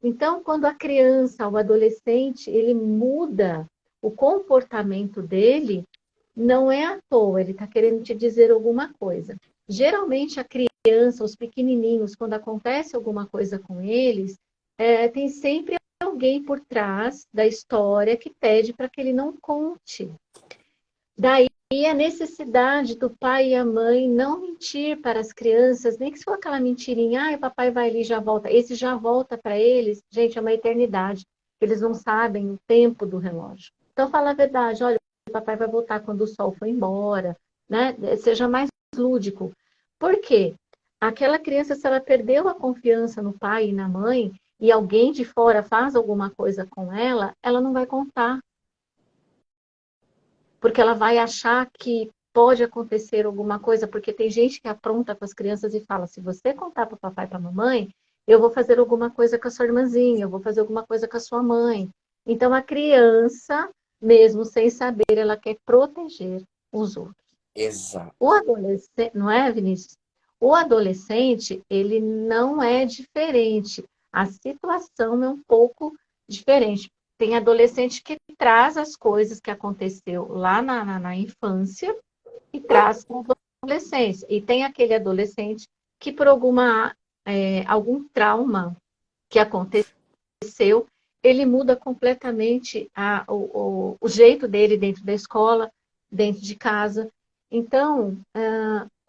Então, quando a criança, o adolescente, ele muda o comportamento dele, não é à toa, ele está querendo te dizer alguma coisa. Geralmente, a criança, os pequenininhos, quando acontece alguma coisa com eles, tem sempre alguém por trás da história que pede para que ele não conte. Daí a necessidade do pai e a mãe não mentir para as crianças, nem que se for aquela mentirinha, o papai vai ali e já volta. Esse já volta para eles, gente, é uma eternidade. Eles não sabem o tempo do relógio. Então, fala a verdade, olha, o papai vai voltar quando o sol for embora, né? Seja mais lúdico. Por quê? Aquela criança, se ela perdeu a confiança no pai e na mãe, e alguém de fora faz alguma coisa com ela não vai contar. Porque ela vai achar que pode acontecer alguma coisa, porque tem gente que apronta com as crianças e fala, se você contar para o papai e para a mamãe, eu vou fazer alguma coisa com a sua irmãzinha, eu vou fazer alguma coisa com a sua mãe. Então, a criança, mesmo sem saber, ela quer proteger os outros. Exato. O adolescente, não é, Vinícius? O adolescente, ele não é diferente. A situação é um pouco diferente. Tem adolescente que traz as coisas que aconteceu lá na infância e traz para a adolescência. E tem aquele adolescente que, por algum trauma que aconteceu, ele muda completamente o jeito dele dentro da escola, dentro de casa. Então,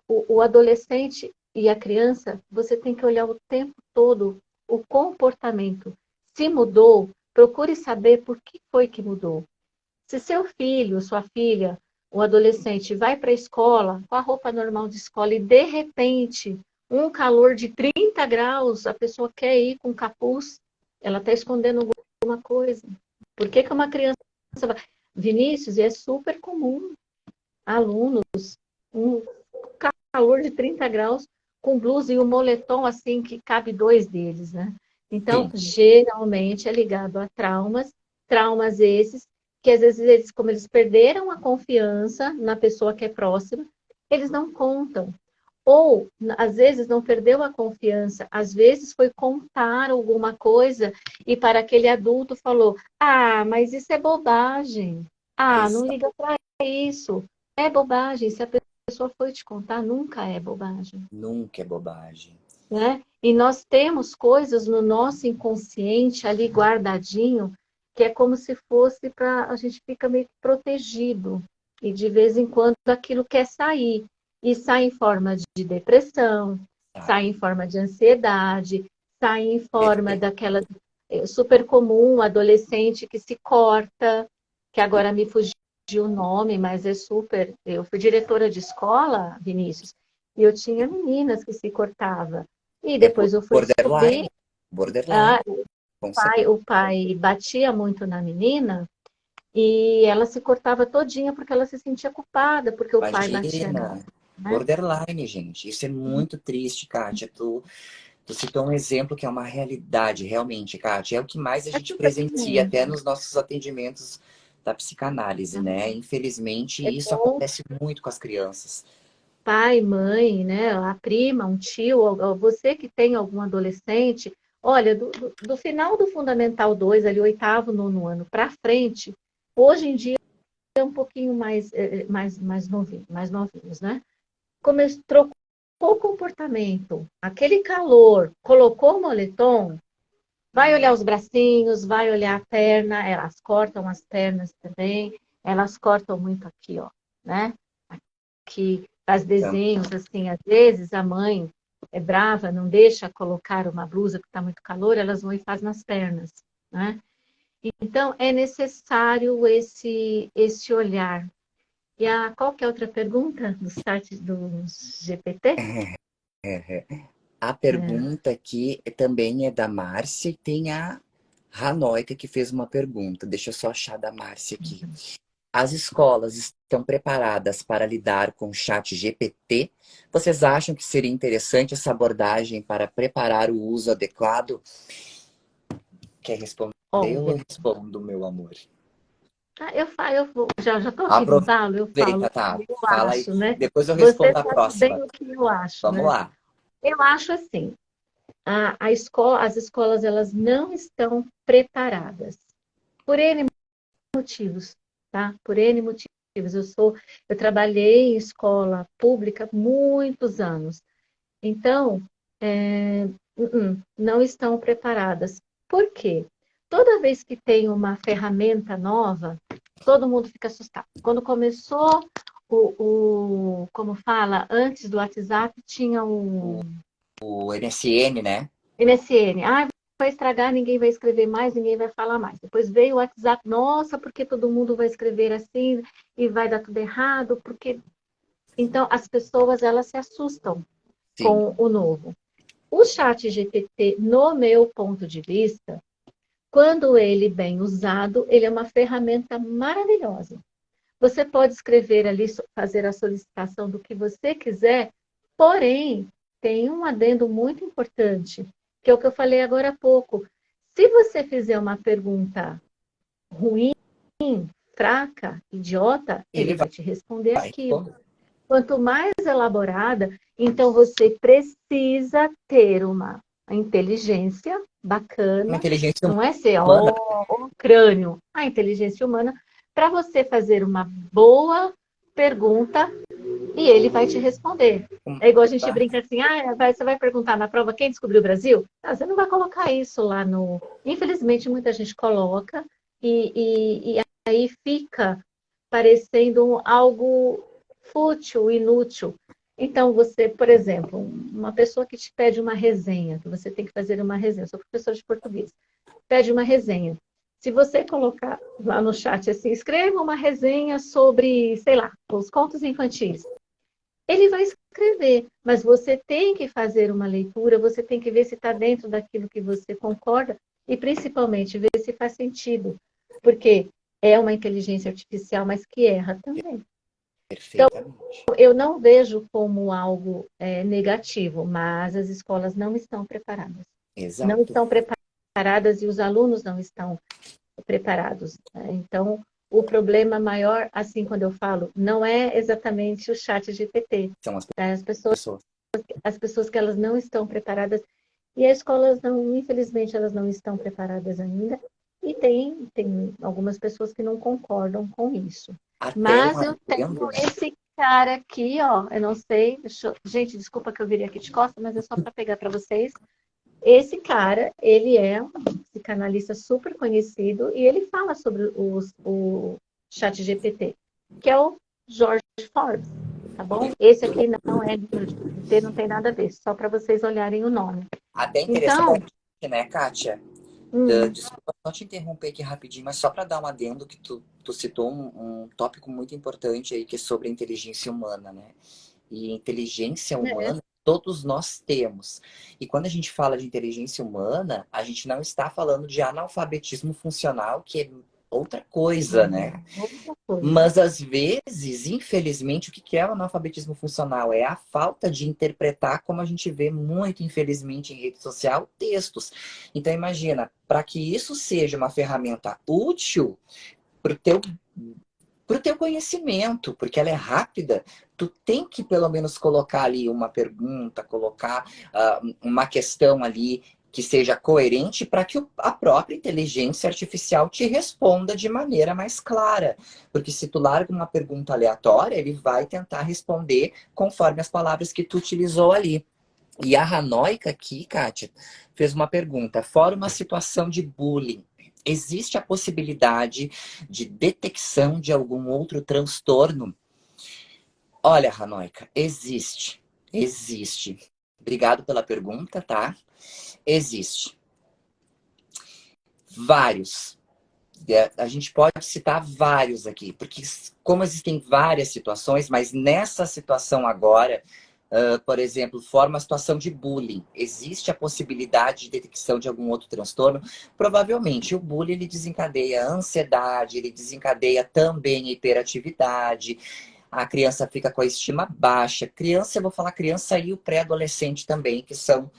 o adolescente e a criança, você tem que olhar o tempo todo o comportamento. Se mudou, procure saber por que foi que mudou. Se seu filho, sua filha, o adolescente vai para a escola com a roupa normal de escola e de repente um calor de 30 graus, a pessoa quer ir com capuz, ela está escondendo alguma coisa. Por que uma criança vai... Vinícius, é super comum alunos, um calor de 30 graus, com blusa e um moletom assim que cabe dois deles, né? Então, Sim. geralmente é ligado a traumas esses, que às vezes eles, como eles perderam a confiança na pessoa que é próxima, eles não contam. Ou, às vezes, não perdeu a confiança, às vezes foi contar alguma coisa e para aquele adulto falou: ah, mas isso é bobagem. Ah, não Exato. liga para isso. É bobagem. Se a pessoa foi te contar, nunca é bobagem, Nunca é bobagem. né? E nós temos coisas no nosso inconsciente ali guardadinho, que é como se fosse para a gente fica meio protegido. E de vez em quando aquilo quer sair. E sai em forma de depressão, Tá. sai em forma de ansiedade, sai em forma Perfeito. daquela super comum, adolescente que se corta, que agora me fugiu o nome, mas é super. Eu fui diretora de escola, Vinícius, e eu tinha meninas que se cortavam. E É depois eu fui descobrir, borderline. Borderline, ah, com certeza. o pai batia muito na menina e ela se cortava todinha porque ela se sentia culpada, porque o pai batia nela, Imagina. né? Borderline, gente. Isso é muito triste, Kátia. Tu citou um exemplo que é uma realidade, realmente, Kátia. É o que mais a É gente super presencia comum. até nos nossos atendimentos da psicanálise, né? Infelizmente, É isso bom acontece muito com as crianças. pai, mãe, né, a prima, um tio, ou você que tem algum adolescente, olha, do final do Fundamental 2 ali, oitavo, nono ano, para frente, hoje em dia é um pouquinho mais novinhos, né? Trocou o comportamento, aquele calor, colocou o moletom, vai olhar os bracinhos, vai olhar a perna, elas cortam as pernas também, elas cortam muito aqui, ó, né? Que faz Então, desenhos, assim, às vezes a mãe é brava, não deixa colocar uma blusa que está muito calor, elas vão e fazem nas pernas, né? Então, é necessário esse olhar. E qual que é a outra pergunta do site do GPT? a É. pergunta aqui também é da Márcia e tem a Ranoica que fez uma pergunta. Deixa eu só achar da Márcia aqui. As escolas estão preparadas para lidar com o chat GPT? Vocês acham que seria interessante essa abordagem para preparar o uso adequado? Quer responder ou eu Olha, respondo, meu amor? já estou aqui no talo, eu falo Aproveita, o tá? que eu Fala aí. acho, né? Depois eu Você respondo a sabe bem próxima. o que eu acho, Vamos né? lá. Eu acho assim, as escolas elas não estão preparadas por N motivos, tá? Por N motivos. Eu trabalhei em escola pública muitos anos, então não estão preparadas. Por quê? Toda vez que tem uma ferramenta nova, todo mundo fica assustado. Quando começou como fala, antes do WhatsApp tinha o O NSN, né? MSN. Vai estragar, ninguém vai escrever mais, ninguém vai falar mais. Depois veio o WhatsApp, nossa, porque todo mundo vai escrever assim e vai dar tudo errado, porque então as pessoas elas se assustam Sim. com o novo. O chat GPT, no meu ponto de vista, quando ele bem usado, ele é uma ferramenta maravilhosa. Você pode escrever ali, fazer a solicitação do que você quiser, porém, tem um adendo muito importante, que é o que eu falei agora há pouco. Se você fizer uma pergunta ruim, fraca, idiota, ele Ele vai te responder vai aquilo. responder. Quanto mais elaborada, então você precisa ter uma inteligência Uma bacana, inteligência não é ser humana. o crânio, a inteligência humana, para você fazer uma boa pergunta e ele vai te responder. É igual a gente brinca assim, você vai perguntar na prova quem descobriu o Brasil? Você não vai colocar isso lá no... Infelizmente, muita gente coloca e aí fica parecendo algo fútil, inútil. Então, você, por exemplo, uma pessoa que te pede uma resenha, que você tem que fazer uma resenha, eu sou professora de português, pede uma resenha. Se você colocar lá no chat assim, escreva uma resenha sobre, sei lá, os contos infantis. Ele vai escrever, mas você tem que fazer uma leitura, você tem que ver se está dentro daquilo que você concorda e principalmente ver se faz sentido, porque é uma inteligência artificial, mas que erra também. Perfeitamente. Eu não vejo como algo negativo, mas as escolas não estão preparadas. Não Exato. estão preparadas e os alunos não estão preparados. Né? Então, o problema maior, assim, quando eu falo, não é exatamente o chat GPT. São as Tá? pessoas. As pessoas que elas não estão preparadas e as escolas não, infelizmente, elas não estão preparadas ainda. E tem algumas pessoas que não concordam com isso. Até um Mas eu adendo, tenho né? esse cara aqui, ó, eu não sei, gente, desculpa que eu virei aqui de costas, mas é só para pegar para vocês. Esse cara, ele é um psicanalista super conhecido e ele fala sobre o chat GPT, que é o George Forbes, tá bom? Esse aqui não é livro de GPT, não tem nada a ver, só para vocês olharem o nome. Até Então, interessante, né, Kátia? hum, Desculpa só te interromper aqui rapidinho, mas só para dar um adendo que tu citou um tópico muito importante aí, que é sobre a inteligência humana, né? E inteligência né? humana todos nós temos. E quando a gente fala de inteligência humana, a gente não está falando de analfabetismo funcional, que é outra coisa, né? Outra coisa. Mas às vezes, infelizmente, o que é o analfabetismo funcional? É a falta de interpretar, como a gente vê muito, infelizmente, em rede social, textos. Então imagina, para que isso seja uma ferramenta útil para o teu conhecimento, porque ela é rápida, tu tem que pelo menos colocar ali uma pergunta, colocar uma questão ali que seja coerente para que a própria inteligência artificial te responda de maneira mais clara. Porque se tu larga uma pergunta aleatória, ele vai tentar responder conforme as palavras que tu utilizou ali. E a Hanoica aqui, Kátia, fez uma pergunta. Fora uma situação de bullying, existe a possibilidade de detecção de algum outro transtorno? Olha, Hanoica, existe. Existe. Obrigado pela pergunta, tá? Existe. Vários. A gente pode citar vários aqui, porque como existem várias situações, mas nessa situação agora, por exemplo, forma uma situação de bullying. Existe a possibilidade de detecção de algum outro transtorno? Provavelmente. O bullying ele desencadeia a ansiedade, ele desencadeia também a hiperatividade. A criança fica com a estima baixa. Criança, eu vou falar criança e o pré-adolescente também, que são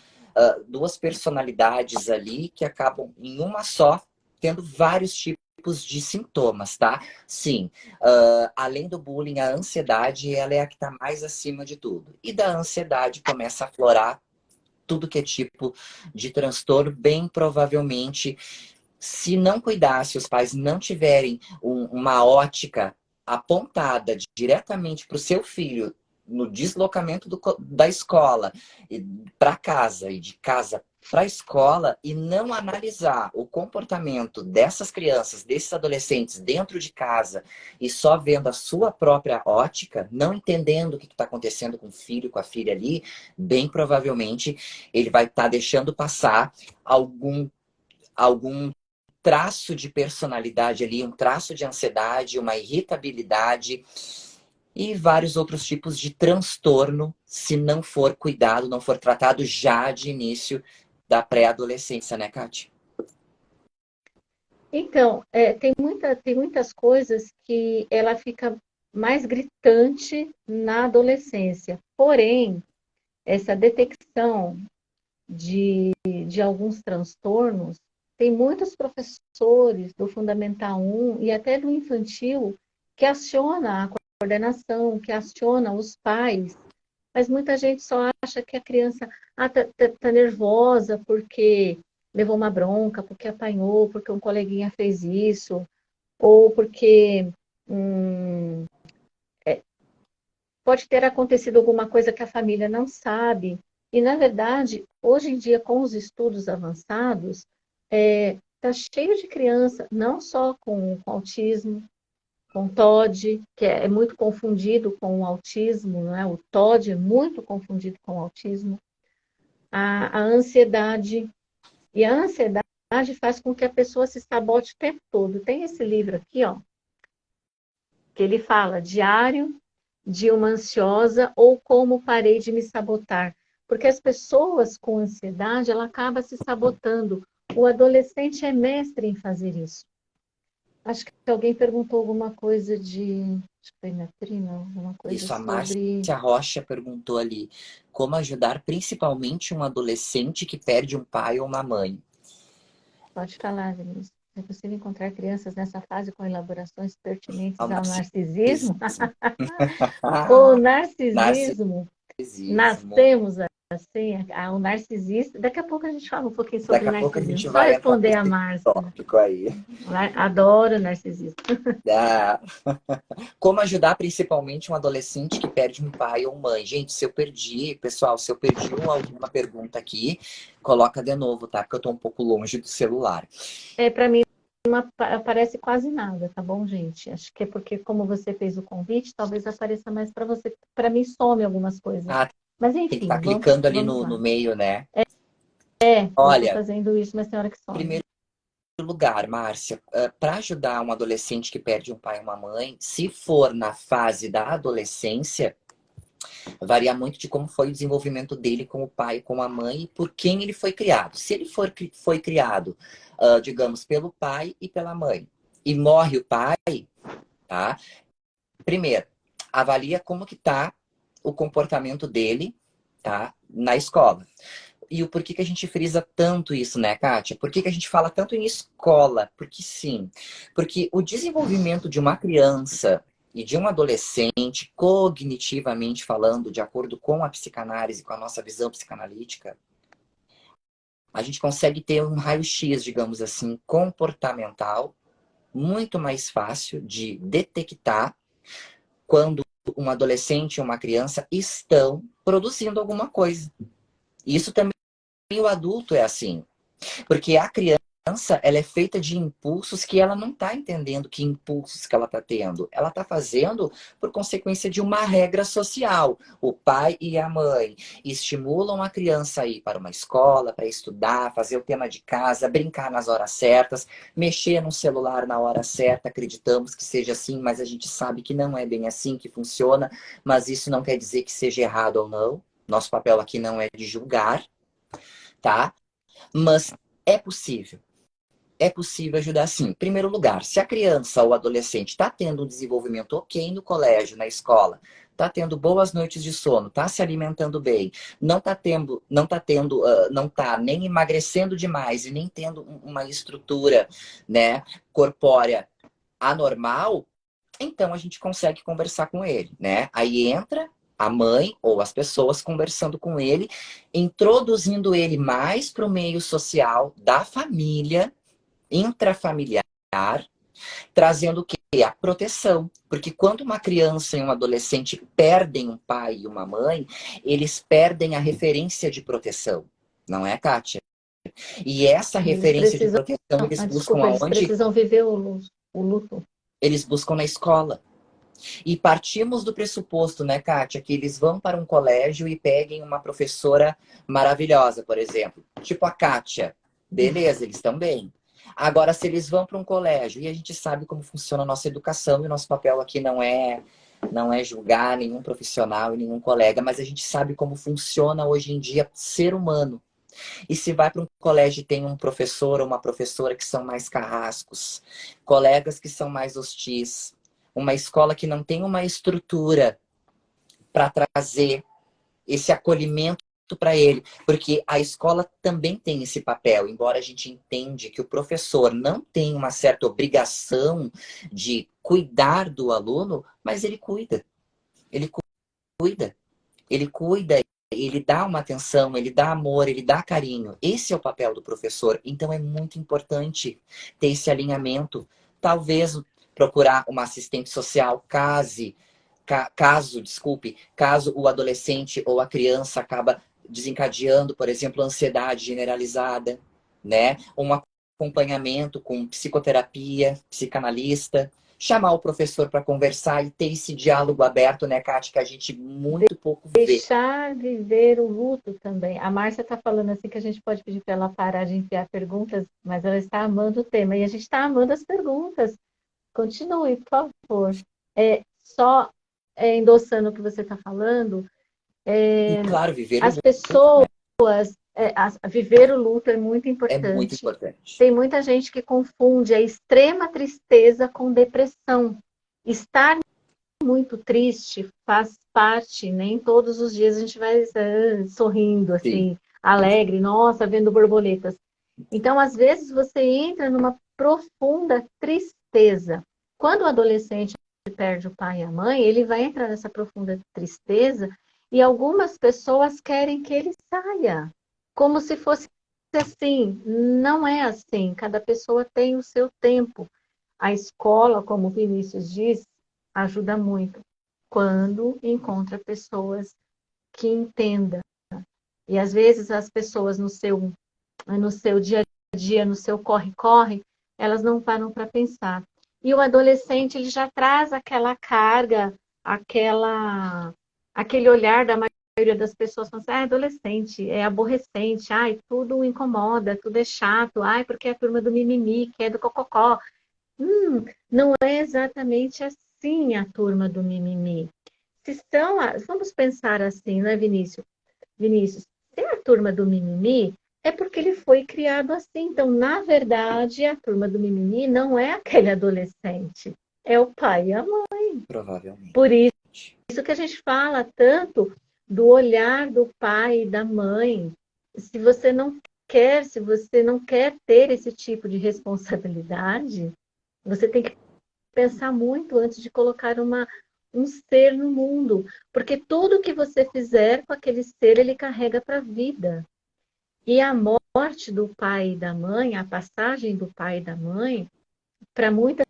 duas personalidades ali que acabam em uma só, tendo vários tipos de sintomas, tá? Sim, além do bullying, a ansiedade, ela é a que está mais acima de tudo. E da ansiedade começa a aflorar tudo que é tipo de transtorno, bem provavelmente, se não cuidar, se os pais não tiverem uma ótica apontada diretamente para o seu filho no deslocamento da escola para casa e de casa para a escola e não analisar o comportamento dessas crianças, desses adolescentes dentro de casa e só vendo a sua própria ótica, não entendendo o que está acontecendo com o filho, com a filha ali, bem provavelmente ele vai estar deixando passar algum traço de personalidade ali, um traço de ansiedade, uma irritabilidade e vários outros tipos de transtorno, se não for cuidado, não for tratado já de início da pré-adolescência, né, Kátia? Então, tem muitas coisas que ela fica mais gritante na adolescência. Porém, essa detecção de alguns transtornos, tem muitos professores do Fundamental 1 e até do infantil que aciona a coordenação, que aciona os pais, mas muita gente só acha que a criança tá nervosa porque levou uma bronca, porque apanhou, porque um coleguinha fez isso, ou porque hum, pode ter acontecido alguma coisa que a família não sabe. E, na verdade, hoje em dia, com os estudos avançados, está cheio de criança, não só com autismo, com TOD, que é muito confundido com o autismo, não é? O TOD é muito confundido com o autismo. A ansiedade. E a ansiedade faz com que a pessoa se sabote o tempo todo. Tem esse livro aqui, ó, que ele fala Diário de uma ansiosa ou como parei de me sabotar. Porque as pessoas com ansiedade, ela acaba se sabotando. O adolescente é mestre em fazer isso. Acho que alguém perguntou alguma coisa de... Acho que foi na Trina, alguma coisa Isso, a sobre... Márcia Rocha perguntou ali, como ajudar principalmente um adolescente que perde um pai ou uma mãe? Pode falar, Denise. É possível encontrar crianças nessa fase com elaborações pertinentes Ao ao narcisismo? narcisismo. O Narcisismo. narcisismo, nascemos assim, o narcisista. Daqui a pouco a gente fala um pouquinho sobre Daqui a pouco a narcisismo. gente Só vai entrar responder a nesse Márcia. tópico aí. Adoro narcisismo. Ah, como ajudar principalmente um adolescente que perde um pai ou mãe? Gente, se eu perdi, pessoal, se eu perdi alguma pergunta aqui, coloca de novo, tá? Porque eu tô um pouco longe do celular. Para mim, não aparece quase nada, tá bom, gente? Acho que é porque, como você fez o convite, talvez apareça mais para você. Para mim, some algumas coisas. Ah, Mas, tem que enfim, estar clicando ali vamos no lá. meio, né? Eu estou Olha, fazendo isso, mas tem hora que some. primeiro lugar, Márcia, para ajudar um adolescente que perde um pai ou uma mãe, se for na fase da adolescência, varia muito de como foi o desenvolvimento dele com o pai, com a mãe e por quem ele foi criado. Se ele foi criado, digamos, pelo pai e pela mãe, e morre o pai, tá? Primeiro, avalia como que tá o comportamento dele, tá? Na escola. E o porquê que a gente frisa tanto isso, né, Kátia? Por que que a gente fala tanto em escola? Porque sim. Porque o desenvolvimento de uma criança e de um adolescente, cognitivamente falando, de acordo com a psicanálise, com a nossa visão psicanalítica, a gente consegue ter um raio-x, digamos assim, comportamental, muito mais fácil de detectar quando um adolescente ou uma criança estão produzindo alguma coisa. Isso também o adulto é assim. Porque a criança, ela é feita de impulsos que ela não está entendendo que impulsos que ela está tendo. Ela está fazendo por consequência de uma regra social. O pai e a mãe estimulam a criança a ir para uma escola, para estudar, fazer o tema de casa, brincar nas horas certas, mexer no celular na hora certa. Acreditamos que seja assim, mas a gente sabe que não é bem assim que funciona. Mas isso não quer dizer que seja errado ou não. Nosso papel aqui não é de julgar, tá? Mas é possível. É possível ajudar sim. Em primeiro lugar, se a criança ou adolescente está tendo um desenvolvimento ok no colégio, na escola, está tendo boas noites de sono, está se alimentando bem, não está nem emagrecendo demais e nem tendo uma estrutura, né, corpórea anormal, então a gente consegue conversar com ele, né? Aí entra a mãe ou as pessoas conversando com ele, introduzindo ele mais para o meio social da família, intrafamiliar, trazendo o quê? A proteção. Porque quando uma criança e um adolescente perdem um pai e uma mãe, eles perdem a referência de proteção. Não é, Kátia? E essa Eles referência de precisam, proteção eles buscam desculpa, eles aonde? precisam viver o luto. Eles buscam na escola. E partimos do pressuposto, né, Kátia, que eles vão para um colégio e peguem uma professora maravilhosa, por exemplo. Tipo a Kátia. Beleza, eles estão bem. Agora, se eles vão para um colégio, e a gente sabe como funciona a nossa educação, e o nosso papel aqui não é julgar nenhum profissional e nenhum colega, mas a gente sabe como funciona hoje em dia ser humano. E se vai para um colégio e tem um professor ou uma professora que são mais carrascos, colegas que são mais hostis, uma escola que não tem uma estrutura para trazer esse acolhimento para ele, porque a escola também tem esse papel, embora a gente entende que o professor não tem uma certa obrigação de cuidar do aluno, mas ele cuida, ele cuida, ele dá uma atenção, ele dá amor, ele dá carinho. Esse é o papel do professor. Então é muito importante ter esse alinhamento. Talvez procurar uma assistente social, caso o adolescente ou a criança acaba desencadeando, por exemplo, ansiedade generalizada, né? Um acompanhamento com psicoterapia, psicanalista, chamar o professor para conversar e ter esse diálogo aberto, né, Kátia, que a gente muito pouco vê. Deixar viver o luto também. A Márcia está falando assim que a gente pode pedir para ela parar de enviar perguntas, mas ela está amando o tema e a gente está amando as perguntas. Continue, por favor. Só endossando o que você está falando, E claro, viver o as luto, pessoas, né, viver o luto é muito é muito importante. importante. Tem muita gente que confunde a extrema tristeza com depressão. Estar muito triste faz parte, nem todos os dias a gente vai sorrindo, Sim, assim, alegre, nossa, vendo borboletas. Então, às vezes, você entra numa profunda tristeza. Quando o adolescente perde o pai e a mãe, ele vai entrar nessa profunda tristeza e algumas pessoas querem que ele saia, como se fosse assim. Não é assim. Cada pessoa tem o seu tempo. A escola, como o Vinícius diz, ajuda muito quando encontra pessoas que entendam. E às vezes as pessoas no seu dia a dia, no seu corre-corre, elas não param para pensar. E o adolescente, ele já traz aquela carga, aquele olhar da maioria das pessoas, falando assim, é adolescente, é aborrecente, ai, tudo incomoda, tudo é chato, ai, porque é a turma do mimimi, que é do cococó. Não é exatamente assim a turma do mimimi. Vamos pensar assim, não é, Vinícius? Vinícius, se é a turma do mimimi, É porque ele foi criado assim. Então, na verdade, a turma do mimimi não é aquele adolescente. É o pai e a mãe. Provavelmente. Por isso que a gente fala tanto do olhar do pai e da mãe. Se você não quer, se você não quer ter esse tipo de responsabilidade, você tem que pensar muito antes de colocar um ser no mundo. Porque tudo que você fizer com aquele ser, ele carrega para a vida. E a morte do pai e da mãe, a passagem do pai e da mãe, para muitas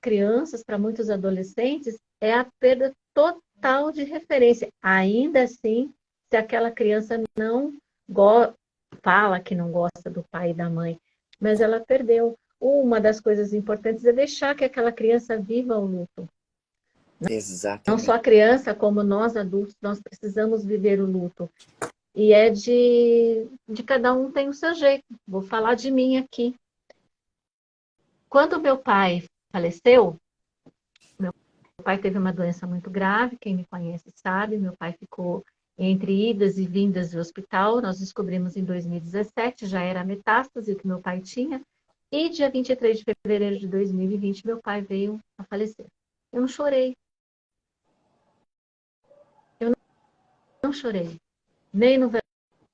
crianças, para muitos adolescentes, é a perda total de referência. Ainda assim, se aquela criança não fala que não gosta do pai e da mãe, mas ela perdeu. Uma das coisas importantes é deixar que aquela criança viva o luto. Não só Exatamente. a criança, como nós adultos, nós precisamos viver o luto. E é de cada um tem o seu jeito. Vou falar de mim aqui. Quando meu pai faleceu, meu pai teve uma doença muito grave, quem me conhece sabe, meu pai ficou entre idas e vindas do hospital, nós descobrimos em 2017, já era metástase o que meu pai tinha, e dia 23 de fevereiro de 2020, meu pai veio a falecer. Eu não chorei. Eu não chorei. Nem no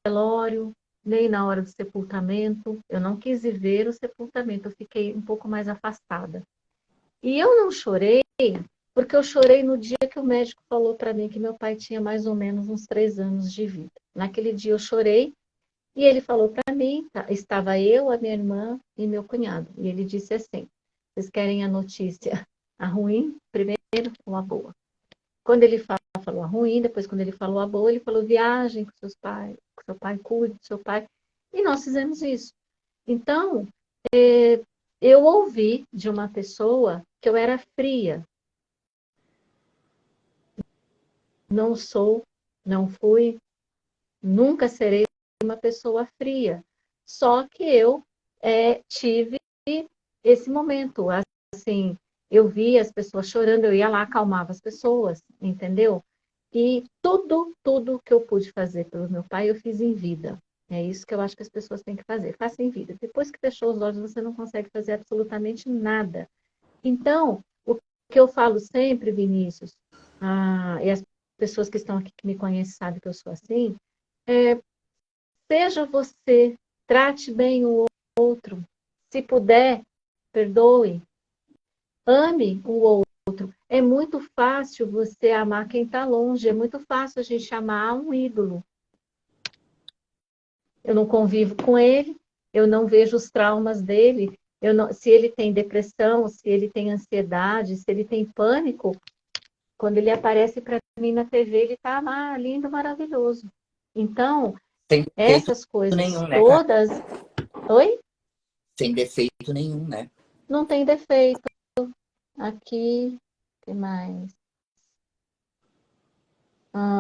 velório, nem na hora do sepultamento. Eu não quis ver o sepultamento, eu fiquei um pouco mais afastada. E eu não chorei, porque eu chorei no dia que o médico falou para mim que meu pai tinha mais ou menos uns 3 anos de vida. Naquele dia eu chorei e ele falou para mim, estava eu, a minha irmã e meu cunhado. E ele disse assim, vocês querem a notícia a ruim primeiro ou a boa? Quando ele falou a ruim, depois quando ele falou a boa, ele falou viagem com seus pais, com seu pai, cuide do seu pai. E nós fizemos isso. Então, eu ouvi de uma pessoa que eu era fria. Não sou, não fui, nunca serei uma pessoa fria. Só que eu tive esse momento. Assim, eu via as pessoas chorando, eu ia lá, acalmava as pessoas, entendeu? E tudo que eu pude fazer pelo meu pai, eu fiz em vida. É isso que eu acho que as pessoas têm que fazer. Faça em vida. Depois que fechou os olhos, você não consegue fazer absolutamente nada. Então, o que eu falo sempre, Vinícius, e as pessoas que estão aqui que me conhecem sabem que eu sou assim, seja você, trate bem o outro. Se puder, perdoe, ame o outro. É muito fácil você amar quem está longe, é muito fácil a gente amar um ídolo. Eu não convivo com ele, eu não vejo os traumas dele, se ele tem depressão, se ele tem ansiedade, se ele tem pânico, quando ele aparece para mim na TV, ele está lindo, maravilhoso. Então, Sem defeito essas coisas nenhum, né, cara? todas. Oi? Sem defeito nenhum, né? Não tem defeito. Aqui, o que mais?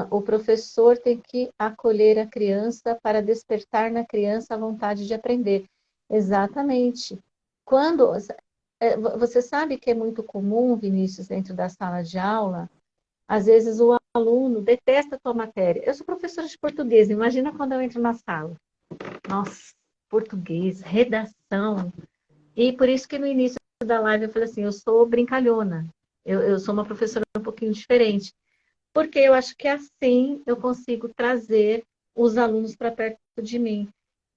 O professor tem que acolher a criança para despertar na criança a vontade de aprender. Exatamente. Quando você sabe que é muito comum, Vinícius, dentro da sala de aula, às vezes o aluno detesta a tua matéria. Eu sou professora de português, imagina quando eu entro na sala. Nossa, português, redação. E por isso que no início da live eu falei assim, eu sou brincalhona. Eu sou uma professora um pouquinho diferente. Porque eu acho que assim eu consigo trazer os alunos para perto de mim.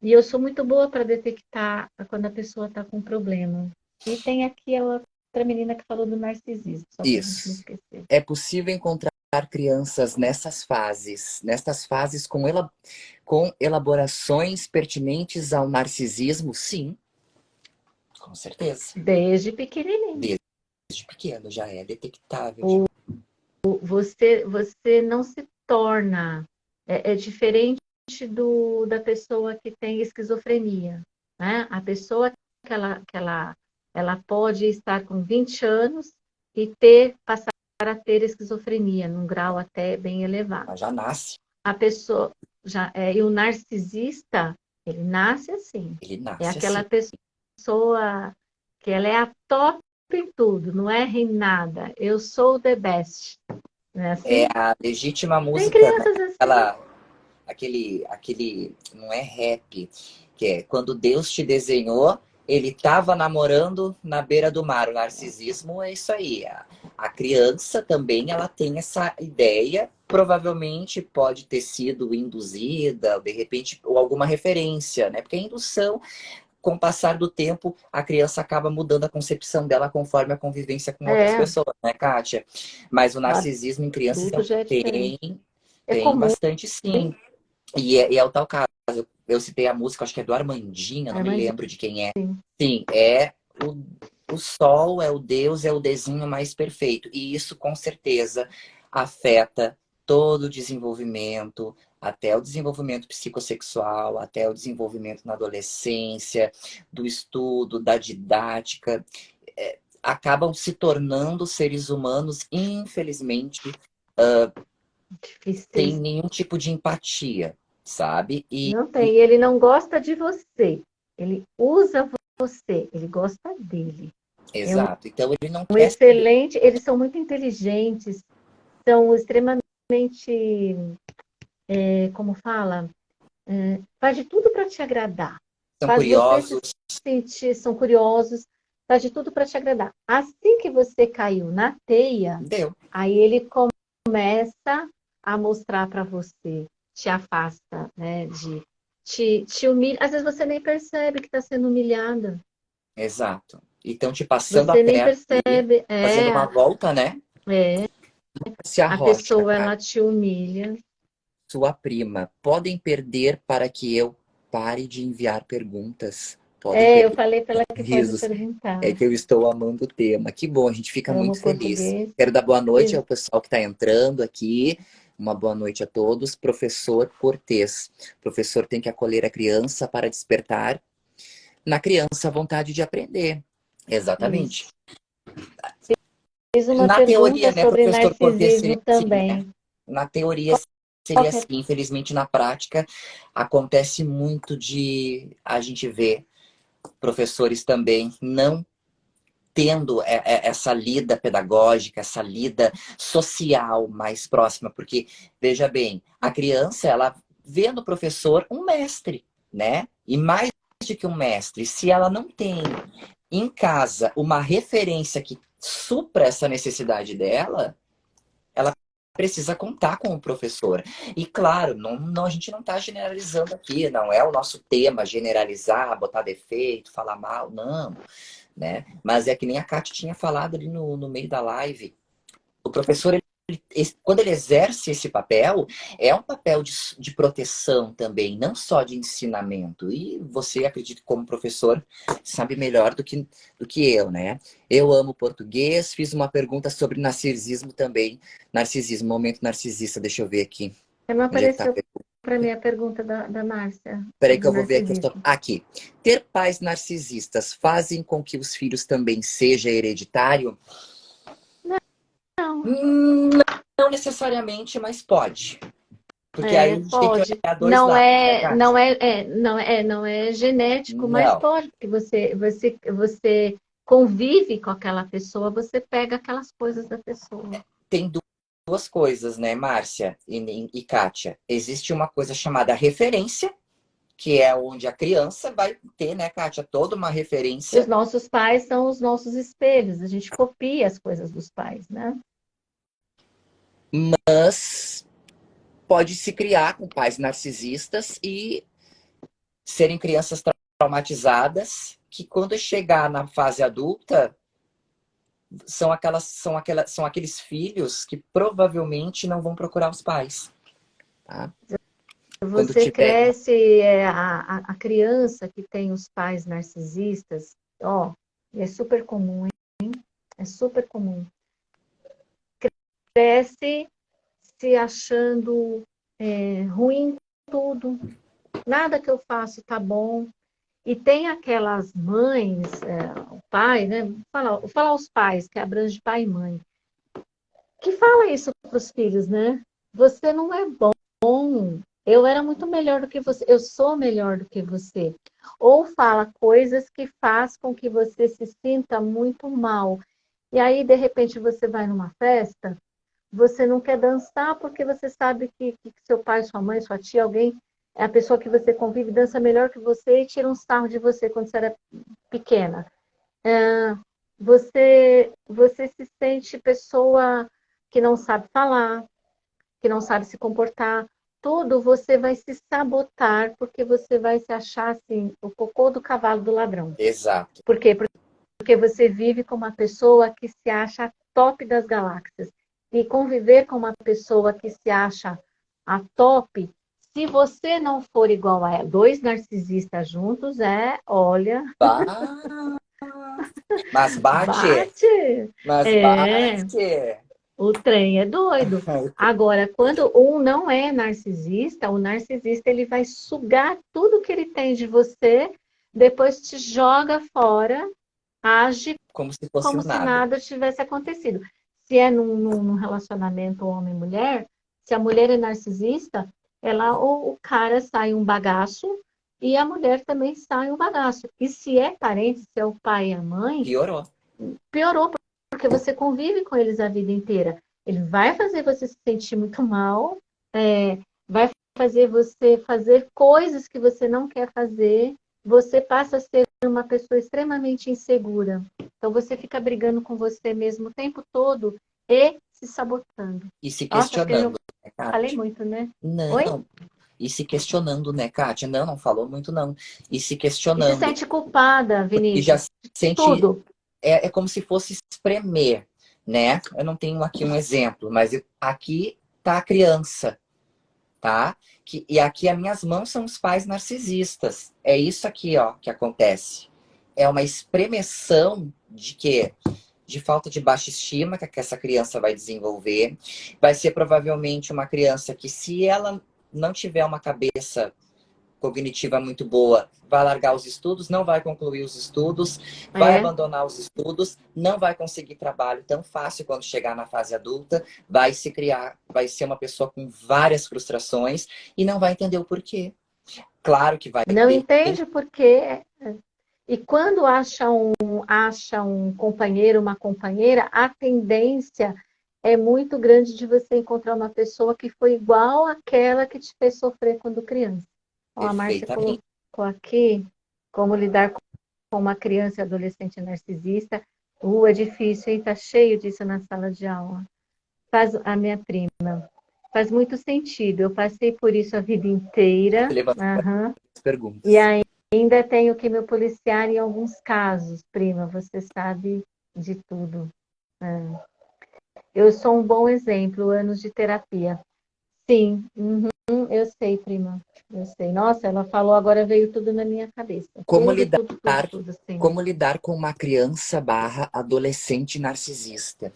E eu sou muito boa para detectar quando a pessoa está com problema. E tem aqui a outra menina que falou do narcisismo, só para a gente não Isso. esquecer. É possível encontrar crianças nestas fases com elaborações pertinentes ao narcisismo? Sim, com certeza. Desde pequenininho. Desde pequeno já é detectável. Já. Você não se torna. É diferente da pessoa que tem esquizofrenia. Né? A pessoa ela pode estar com 20 anos e passar a ter esquizofrenia, num grau até bem elevado. Mas já nasce. A pessoa e o narcisista, ele nasce assim. Ele É nasce assim. aquela pessoa que ela é a top em tudo, não erra em nada. Eu sou the best. Não é É assim? a legítima Tem música crianças assim. daquela não é rap, que é quando Deus te desenhou, ele estava namorando na beira do mar. O narcisismo é isso aí. A criança também, ela tem essa ideia, provavelmente pode ter sido induzida, de repente, ou alguma referência, né? Porque a indução, com o passar do tempo, a criança acaba mudando a concepção dela conforme a convivência com outras É, pessoas, né, Kátia? Mas o o narcisismo em crianças adulto já é diferente. É tem comum, bastante, sim. E é o tal caso. Eu citei a música, acho que é do Armandinho, não me Armandinho. lembro de quem é. Sim, é o sol, é o Deus, é o desenho mais perfeito. E isso, com certeza, afeta todo o desenvolvimento, até o desenvolvimento psicossexual, até o desenvolvimento na adolescência, do estudo, da didática. Acabam se tornando seres humanos, infelizmente, sem Difíceis. nenhum tipo de empatia, sabe? Não tem. Ele não gosta de você. Ele usa você. Ele gosta dele. É Exato. Então ele não um quer saber. excelente. Eles são muito inteligentes. São extremamente, como fala, faz de tudo para te agradar. São Faz você se curiosos. sentir, são curiosos, faz de tudo para te agradar. Assim que você caiu na teia, Deu. aí ele começa a mostrar para você, te afasta, né, te humilha. Às vezes você nem percebe que está sendo humilhada. Exato. E estão te passando a Você nem perna ali, percebe. fazendo uma volta, né? É, Se a arrocha, pessoa cara. ela te humilha. Sua prima. Podem perder para que eu pare de enviar perguntas. Podem É, eu perder falei para ela que pode risos. É perguntar. que eu estou amando o tema. Que bom, a gente fica Eu amo muito feliz. português. Quero dar boa noite E ao pessoal que está entrando aqui. Uma boa noite a todos. Professor Cortês. O professor tem que acolher a criança para despertar na criança a vontade de aprender. Exatamente. isso. Fiz uma Na teoria, pergunta né, sobre professor Cortês, narcisismo seria assim, né? também. Na teoria seria assim, Qualquer... infelizmente na prática acontece muito de a gente ver professores também não tendo essa lida pedagógica, essa lida social mais próxima, porque veja bem, a criança ela vê no professor um mestre, né? E mais do que um mestre, se ela não tem em casa uma referência que supra essa necessidade dela, ela precisa contar com o professor. E claro, a gente não está generalizando aqui, não é o nosso tema generalizar, botar defeito, falar mal, não, né? Mas é que nem a Kátia tinha falado ali no meio da live. O professor, quando ele exerce esse papel, é um papel de proteção também, não só de ensinamento. E você, acredito, como professor, sabe melhor do que eu, né? Eu amo português, fiz uma pergunta sobre narcisismo também. Narcisismo, momento narcisista, deixa eu ver aqui. Não Onde é que tá? apareceu para mim a pergunta da Márcia Peraí que sobre eu vou ver aqui. narcisismo. Aqui. Ter pais narcisistas fazem com que os filhos também seja hereditário? Não, Não necessariamente, mas pode. Porque aí a gente tem que pode. olhar dois lados, né, Kátia? Não é genético, mas Não. pode, porque você convive com aquela pessoa, você pega aquelas coisas da pessoa. Tem duas coisas, né, Márcia e Kátia? Existe uma coisa chamada referência, que é onde a criança vai ter, né, Kátia, toda uma E os referência, nossos pais são os nossos espelhos, a gente copia as coisas dos pais, né? mas pode se criar com pais narcisistas e serem crianças traumatizadas que quando chegar na fase adulta são aqueles filhos que provavelmente não vão procurar os pais, tá? Quando Você tiver, cresce, a criança que tem os pais narcisistas, ó, é super comum, hein? É super comum. Cresce se achando ruim tudo, nada que eu faço tá bom. E tem aquelas mães, o pai, né? Vou falar os pais, que abrange pai e mãe, que fala isso para os filhos, né? Você não é bom. Eu era muito melhor do que você. Eu sou melhor do que você. Ou fala coisas que faz com que você se sinta muito mal. E aí, de repente, você vai numa festa, você não quer dançar porque você sabe que seu pai, sua mãe, sua tia, alguém, é a pessoa que você convive, dança melhor que você e tira um sarro de você quando você era pequena. Você se sente pessoa que não sabe falar, que não sabe se comportar. Tudo você vai se sabotar porque você vai se achar assim, o cocô do cavalo do ladrão. Exato. Por quê? Porque você vive com uma pessoa que se acha a top das galáxias. E conviver com uma pessoa que se acha a top, se você não for igual a ela, dois narcisistas juntos, olha, Bah, mas bate, bate. mas É, bate. o trem é doido. Agora, quando um não é narcisista, o narcisista ele vai sugar tudo que ele tem de você, depois te joga fora, age Como se fosse como um se nada. nada tivesse acontecido. Se é num relacionamento homem-mulher, se a mulher é narcisista, o cara sai um bagaço e a mulher também sai um bagaço. E se é parente, se é o pai e a mãe, Piorou. piorou, porque você convive com eles a vida inteira. Ele vai fazer você se sentir muito mal, vai fazer você fazer coisas que você não quer fazer, você passa a ser uma pessoa extremamente insegura. Então você fica brigando com você mesmo o tempo todo e se sabotando. E se Nossa, acho que eu já questionando, né, falei Kátia? muito, né? Oi? Não. E se questionando, né, Kátia? Não, não falou muito, não. E se E se questionando. sente culpada, E já Vinícius. sente. Tudo. É como se fosse espremer, né? Eu não tenho aqui um exemplo, mas aqui tá a criança, tá? E aqui as minhas mãos são os pais narcisistas. É isso aqui, ó, que acontece. É uma espremeção de quê? De falta de baixa estima que essa criança vai desenvolver. Vai ser provavelmente uma criança que, se ela não tiver uma cabeça cognitiva muito boa, vai largar os estudos, não vai concluir os estudos, vai É. abandonar os estudos, não vai conseguir trabalho tão fácil quando chegar na fase adulta, vai se criar, vai ser uma pessoa com várias frustrações e não vai entender o porquê. Claro que vai Não ter. entende por quê. E quando acha um companheiro, uma companheira, a tendência é muito grande de você encontrar uma pessoa que foi igual àquela que te fez sofrer quando criança. Ó, a Márcia Perfeitamente. colocou aqui como lidar com uma criança e adolescente narcisista. É difícil, hein? Tá cheio disso na sala de aula. Faz a minha prima. Faz muito sentido. Eu passei por isso a vida inteira. Levanta Aham. as E perguntas. ainda tenho que me policiar em alguns casos, prima, você sabe de tudo. Eu sou um bom exemplo, anos de terapia. Sim, eu sei, prima, eu sei. Nossa, ela falou, agora veio tudo na minha cabeça. Como Tudo, lidar, tudo, tudo, tudo, sim. como lidar com uma criança barra adolescente narcisista?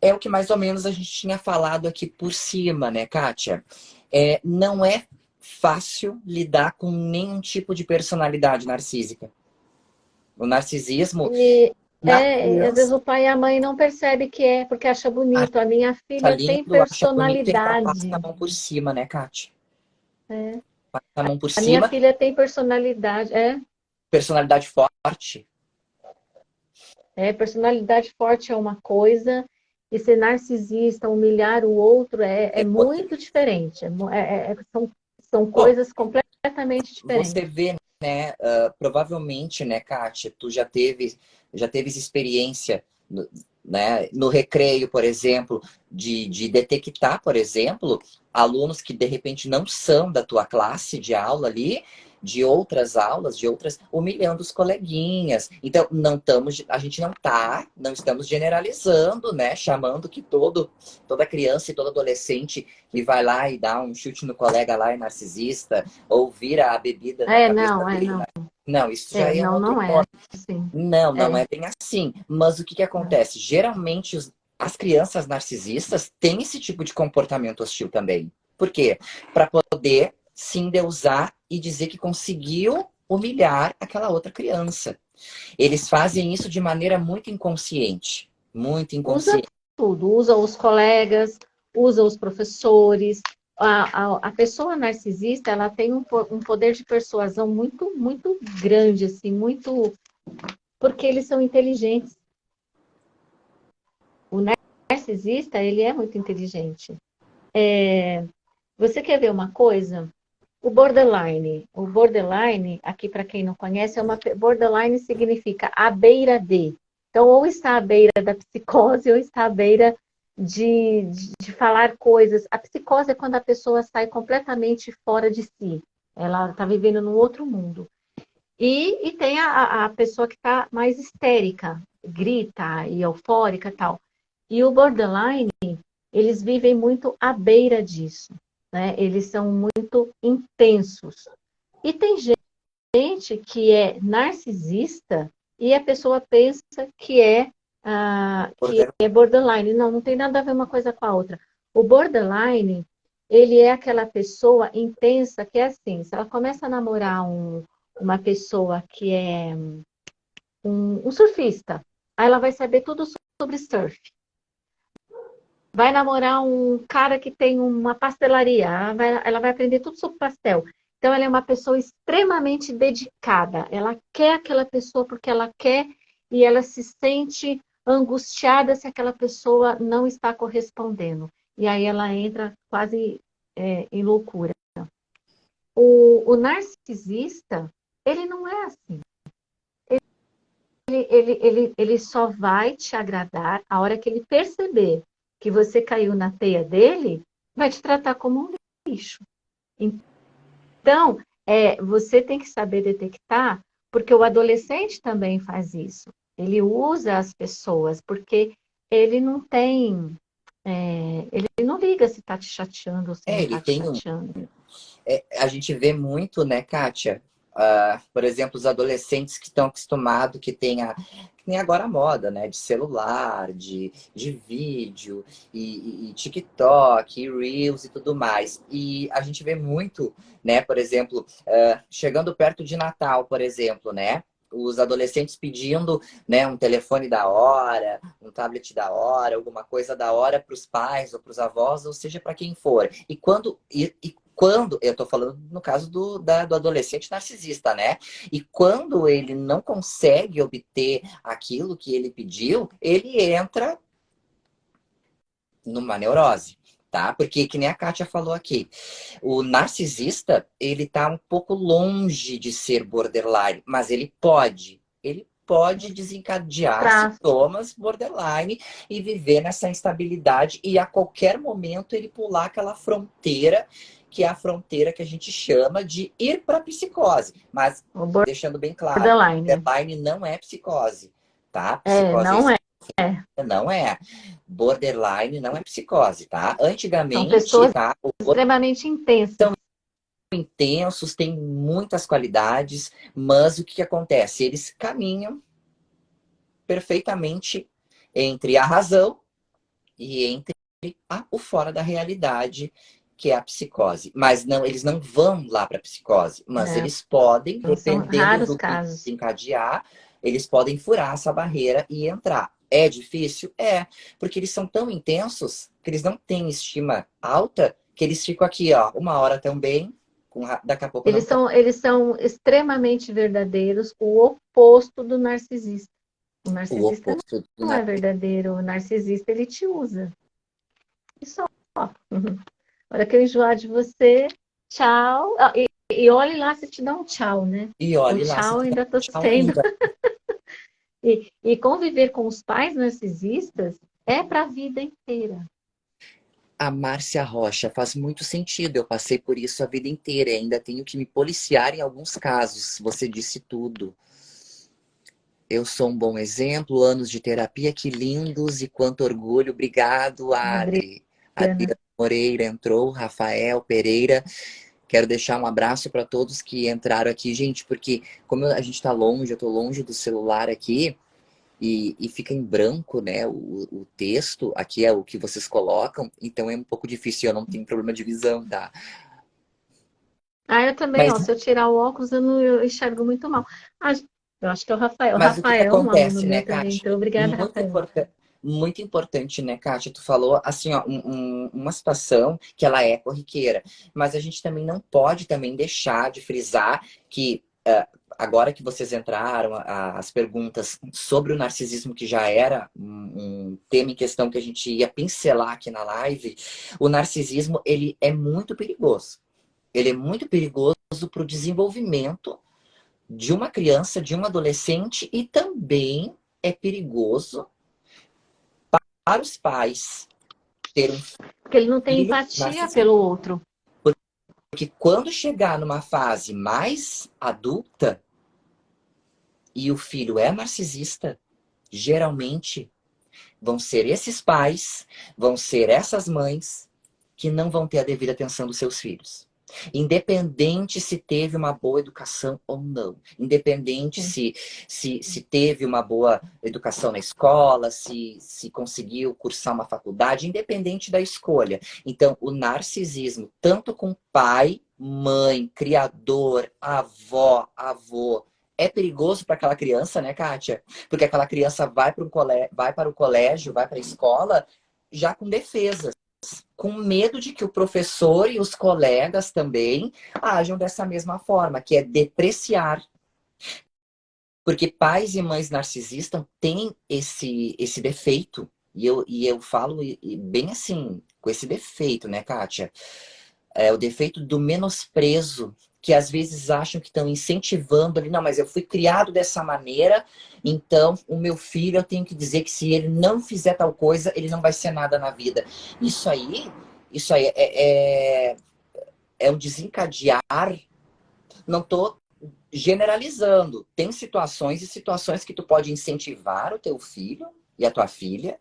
É o que mais ou menos a gente tinha falado aqui por cima, né, Kátia? Não é fácil lidar com nenhum tipo de personalidade narcísica. O narcisismo E, na às vezes criança o pai e a mãe não percebem que é, porque acha bonito. A minha acha filha tem lindo, acha bonito e ainda passa personalidade. a mão por cima, né, Kátia? É. Passa a mão por A minha cima, filha tem personalidade. personalidade forte. Personalidade forte é uma coisa, e ser narcisista, humilhar o outro é É outra. muito diferente. São Pô, coisas completamente você diferentes. vê, né, provavelmente, né, Kátia, tu já teve experiência, né, no recreio, por exemplo, de detectar, por exemplo, alunos que de repente não são da tua classe de aula ali, de outras aulas, de outras, humilhando os coleguinhas. Então, a gente não estamos generalizando, né, chamando que toda criança e todo adolescente que vai lá e dá um chute no colega lá é narcisista, ou vira a bebida na cabeça dele, Não. né? Não, isso já é um Não, outro não é ponto. assim. Não, não É, é bem assim. Mas o que que acontece? Geralmente as crianças narcisistas têm esse tipo de comportamento hostil também. Por quê? Para poder se endeusar e dizer que conseguiu humilhar aquela outra criança. Eles fazem isso de maneira muito inconsciente. Muito usa inconsciente. tudo, usa os colegas, usa os professores. A pessoa narcisista, ela tem um poder de persuasão muito, muito grande, assim, porque eles são inteligentes. O narcisista, ele é muito inteligente. Você quer ver uma coisa? O borderline, aqui para quem não conhece, borderline significa à beira de. Então, ou está à beira da psicose, ou está à beira de falar coisas. A psicose é quando a pessoa sai completamente fora de si. Ela está vivendo num outro mundo. E tem a pessoa que está mais histérica, grita e eufórica e tal. E o borderline, eles vivem muito à beira disso, né? Eles são muito intensos. E tem gente que é narcisista e a pessoa pensa que é borderline. Não, não tem nada a ver uma coisa com a outra. O borderline, ele é aquela pessoa intensa que é assim, se ela começa a namorar uma pessoa que é um surfista, aí ela vai saber tudo sobre surf. Vai namorar um cara que tem uma pastelaria, ela vai aprender tudo sobre pastel. Então, ela é uma pessoa extremamente dedicada. Ela quer aquela pessoa porque ela quer e ela se sente angustiada se aquela pessoa não está correspondendo. E aí ela entra quase em loucura. O narcisista, ele não é assim. Ele só vai te agradar a hora que ele perceber que você caiu na teia dele, vai te tratar como um lixo. Então, você tem que saber detectar, porque o adolescente também faz isso. Ele usa as pessoas, porque ele não tem. Ele não liga se está te chateando ou se não Ele está te tem chateando. a gente vê muito, né, Kátia? Por exemplo, os adolescentes que estão acostumados, que tem agora a moda, né? De celular, de vídeo, e TikTok, e Reels e tudo mais. E a gente vê muito, né, por exemplo, chegando perto de Natal, por exemplo, né? Os adolescentes pedindo, né, um telefone da hora, um tablet da hora, alguma coisa da hora para os pais ou para os avós, ou seja, para quem for. Quando, eu estou falando no caso do adolescente narcisista, né? E quando ele não consegue obter aquilo que ele pediu, ele entra numa neurose, tá? Porque, que nem a Kátia falou aqui, o narcisista, ele tá um pouco longe de ser borderline, mas ele pode desencadear sintomas borderline e viver nessa instabilidade e a qualquer momento ele pular aquela fronteira, que é a fronteira que a gente chama de ir para psicose. Mas, deixando bem claro, borderline não é psicose, tá? Psicose Não é. não é. Borderline não é psicose, tá? São Antigamente, pessoas tá? extremamente intensas. Intensos, têm muitas qualidades, mas o que acontece? Eles caminham perfeitamente entre a razão e entre o fora da realidade, que é a psicose. Mas não, eles não vão lá para a psicose, mas eles podem, São dependendo raros do que casos. encadear, eles podem furar essa barreira e entrar. É difícil? É, porque eles são tão intensos que eles não têm estima alta que eles ficam aqui, ó, uma hora tão bem, daqui a pouco não estão. Eles são extremamente verdadeiros, o oposto do narcisista. O O narcisista oposto do não é verdadeiro, o narcisista ele te usa. E só. A hora que eu enjoar de você, tchau. E olhe lá se te dá um tchau, né? E O olhe lá se tchau te dá ainda um estou tchau sendo. ainda. E conviver com os pais narcisistas é para a vida inteira. A Márcia Rocha, faz muito sentido. Eu passei por isso a vida inteira e ainda tenho que me policiar em alguns casos. Você disse tudo. Eu sou um bom exemplo, anos de terapia, que lindos e quanto orgulho. Obrigado, Adri. Adriana Moreira entrou, Rafael Pereira. Quero deixar um abraço para todos que entraram aqui, gente, porque como a gente está longe, eu estou longe do celular aqui, e fica em branco, né? O texto, aqui é o que vocês colocam, então é um pouco difícil, eu não tenho problema de visão, tá? Eu também, Mas, ó, se eu tirar o óculos, eu enxergo muito mal. Eu acho que é o Rafael. O mas o que que Rafael, um aluno acontece, né, meu também Kátia? entrou. Obrigada, Rafael. Muito importante, né, Kátia? Tu falou, assim, ó, uma situação que ela é corriqueira, mas a gente também não pode também deixar de frisar que agora que vocês entraram, as perguntas sobre o narcisismo, que já era um tema em questão que a gente ia pincelar aqui na live, o narcisismo, ele é muito perigoso. Ele é muito perigoso para o desenvolvimento de uma criança, de um adolescente, e também é perigoso para os pais ter um Porque ele não tem filho empatia narcisista. pelo outro. Porque quando chegar numa fase mais adulta e o filho é narcisista, geralmente vão ser esses pais, vão ser essas mães que não vão ter a devida atenção dos seus filhos. Independente se teve uma boa educação ou não. Independente se teve uma boa educação na escola, se conseguiu cursar uma faculdade, independente da escolha. Então, o narcisismo, tanto com pai, mãe, criador, avó, avô, é perigoso para aquela criança, né, Kátia? Porque aquela criança vai para o colégio, vai para a escola, já com defesas, com medo de que o professor e os colegas também ajam dessa mesma forma, que é depreciar. Porque pais e mães narcisistas têm esse defeito. E eu falo bem assim, com esse defeito, né, Kátia? É o defeito do menosprezo, que às vezes acham que estão incentivando ali. Não, mas eu fui criado dessa maneira, então o meu filho, eu tenho que dizer que se ele não fizer tal coisa, ele não vai ser nada na vida. Isso aí é um desencadear. Não estou generalizando. Tem situações e situações que tu pode incentivar o teu filho e a tua filha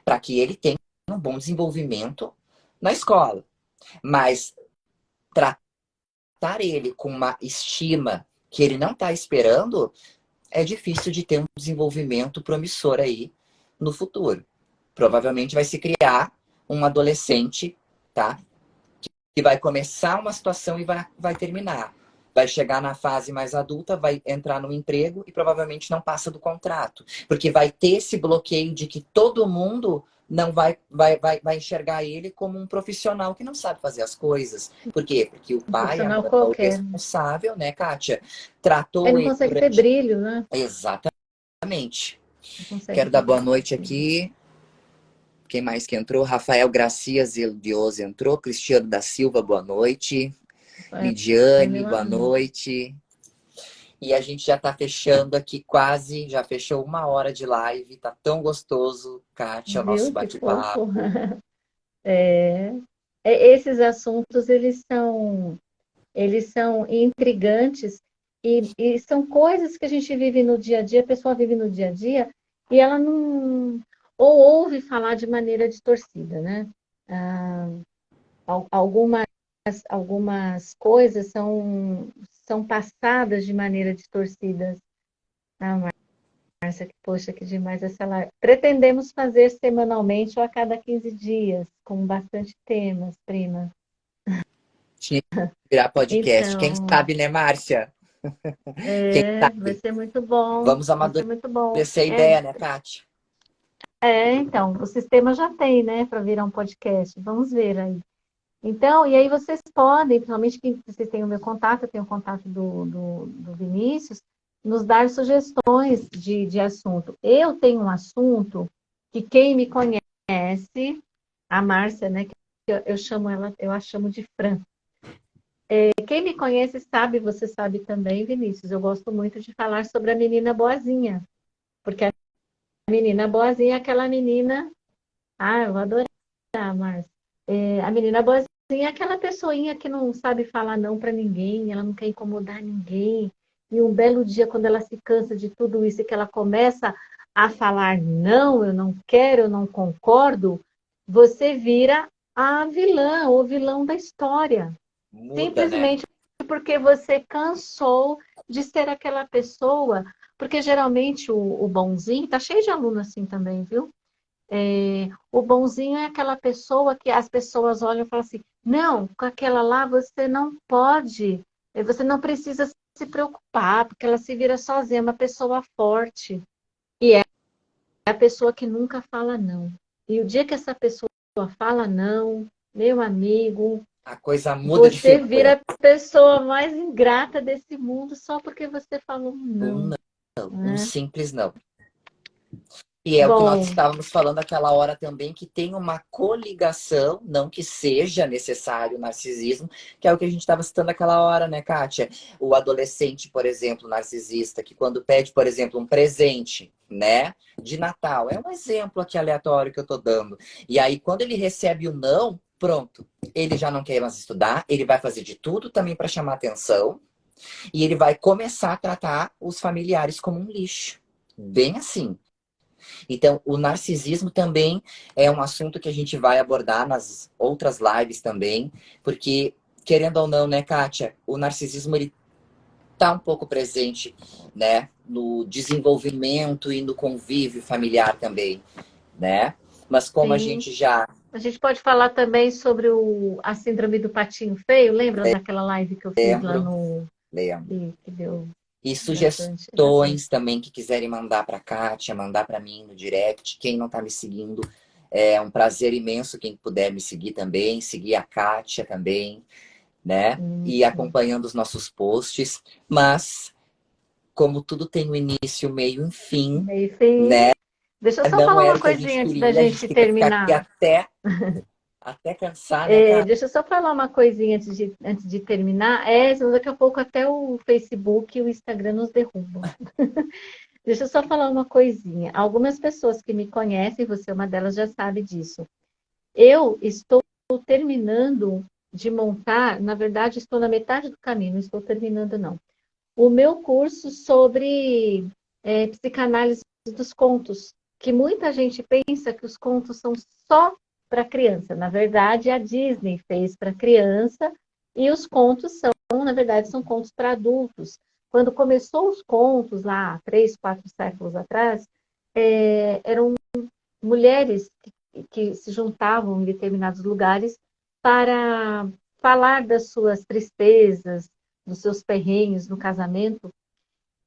para que ele tenha um bom desenvolvimento na escola. Mas tratar ele com uma estima que ele não está esperando, é difícil de ter um desenvolvimento promissor aí no futuro. Provavelmente vai se criar um adolescente, tá? Que vai começar uma situação e vai terminar. Vai chegar na fase mais adulta, vai entrar no emprego e provavelmente não passa do contrato. Porque vai ter esse bloqueio de que todo mundo não vai enxergar ele como um profissional que não sabe fazer as coisas. Por quê? Porque o Um pai, a profissional mãe, o qualquer. responsável, né, Kátia, Ele tratou não ele consegue ter durante... brilho, né? Exatamente. Não consegue Quero dar ter boa noite brilho. aqui. Quem mais que entrou? Rafael Gracias Dias entrou. Cristiano da Silva, boa noite. Lidiane, boa noite. E a gente já está fechando aqui quase, já fechou 1 hora de live. Tá tão gostoso, Kátia, o nosso Viu que fofo? bate-papo. É, esses assuntos, eles são intrigantes e são coisas que a gente vive no dia a dia, a pessoa vive no dia a dia e ela não... Ou ouve falar de maneira distorcida, né? Ah, algumas coisas são passadas de maneira distorcida. Ah, Márcia, que poxa, que demais essa live. Pretendemos fazer semanalmente ou a cada 15 dias, com bastante temas, prima. Tinha que virar podcast. Quem Então, sabe, né, Márcia? Quem vai sabe? ser muito bom, Vamos vai ser muito bom. amadurecer a ideia, né, Kátia? Então, o sistema já tem, né, para virar um podcast. Vamos ver aí. Então, e aí vocês podem, principalmente que vocês têm o meu contato, eu tenho o contato do Vinícius, nos dar sugestões de assunto. Eu tenho um assunto que quem me conhece, a Márcia, né, que eu chamo ela, eu a chamo de Fran. Quem me conhece sabe, você sabe também, Vinícius, eu gosto muito de falar sobre a menina boazinha, porque a menina boazinha é aquela menina, eu vou adorar, Márcia. A menina boazinha é aquela pessoinha que não sabe falar não para ninguém, ela não quer incomodar ninguém. E um belo dia, quando ela se cansa de tudo isso e que ela começa a falar não, eu não quero, eu não concordo, você vira a vilã ou vilão da história. Muda, né? Simplesmente porque você cansou de ser aquela pessoa. Porque geralmente o bonzinho, tá cheio de aluno assim também, viu? O bonzinho é aquela pessoa que as pessoas olham e falam assim: não, com aquela lá você não pode, você não precisa se preocupar, porque ela se vira sozinha, é uma pessoa forte. E é a pessoa que nunca fala não. E o dia que essa pessoa fala não, meu amigo, a coisa muda de Você figura. vira a pessoa mais ingrata desse mundo só porque você falou um Um não, não, um né? simples não. E é o que nós Bom, estávamos falando aquela hora também, que tem uma coligação, não que seja necessário o narcisismo, que é o que a gente estava citando aquela hora, né, Kátia? O adolescente, por exemplo, narcisista, que quando pede, por exemplo, um presente, né, de Natal, é um exemplo aqui aleatório que eu tô dando. E aí, quando ele recebe o não, pronto, ele já não quer mais estudar, ele vai fazer de tudo também para chamar atenção, e ele vai começar a tratar os familiares como um lixo. Bem assim. Então, o narcisismo também é um assunto que a gente vai abordar nas outras lives também, porque, querendo ou não, né, Kátia, o narcisismo ele tá um pouco presente, né, no desenvolvimento e no convívio familiar também, né? Mas como a sim. gente já A gente pode falar também sobre a síndrome do patinho feio. Lembra daquela live que eu fiz lá lembro, no... lembro. que deu E bastante, bastante. sugestões também que quiserem mandar para Kátia, mandar para mim no direct. Quem não está me seguindo, é um prazer imenso quem puder me seguir também, seguir a Kátia também, né? E Isso. acompanhando os nossos posts. Mas, como tudo tem um início, meio e fim, Enfim, deixa eu só não falar era uma o que a gente coisinha antes da queria. A gente gente queria ficar aqui terminar. até cansar, né, Kátia? Deixa eu só falar uma coisinha antes de terminar. Senão daqui a pouco até o Facebook e o Instagram nos derrubam. Deixa eu só falar uma coisinha. Algumas pessoas que me conhecem, você é uma delas, já sabe disso. Eu estou terminando de montar, na verdade, estou na metade do caminho, não estou terminando, não. O meu curso sobre psicanálise dos contos, que muita gente pensa que os contos são só para criança. Na verdade, a Disney fez para criança e os contos são, na verdade, são contos para adultos. Quando começou os contos lá, 3, 4 séculos atrás, eram mulheres que se juntavam em determinados lugares para falar das suas tristezas, dos seus perrengues no casamento.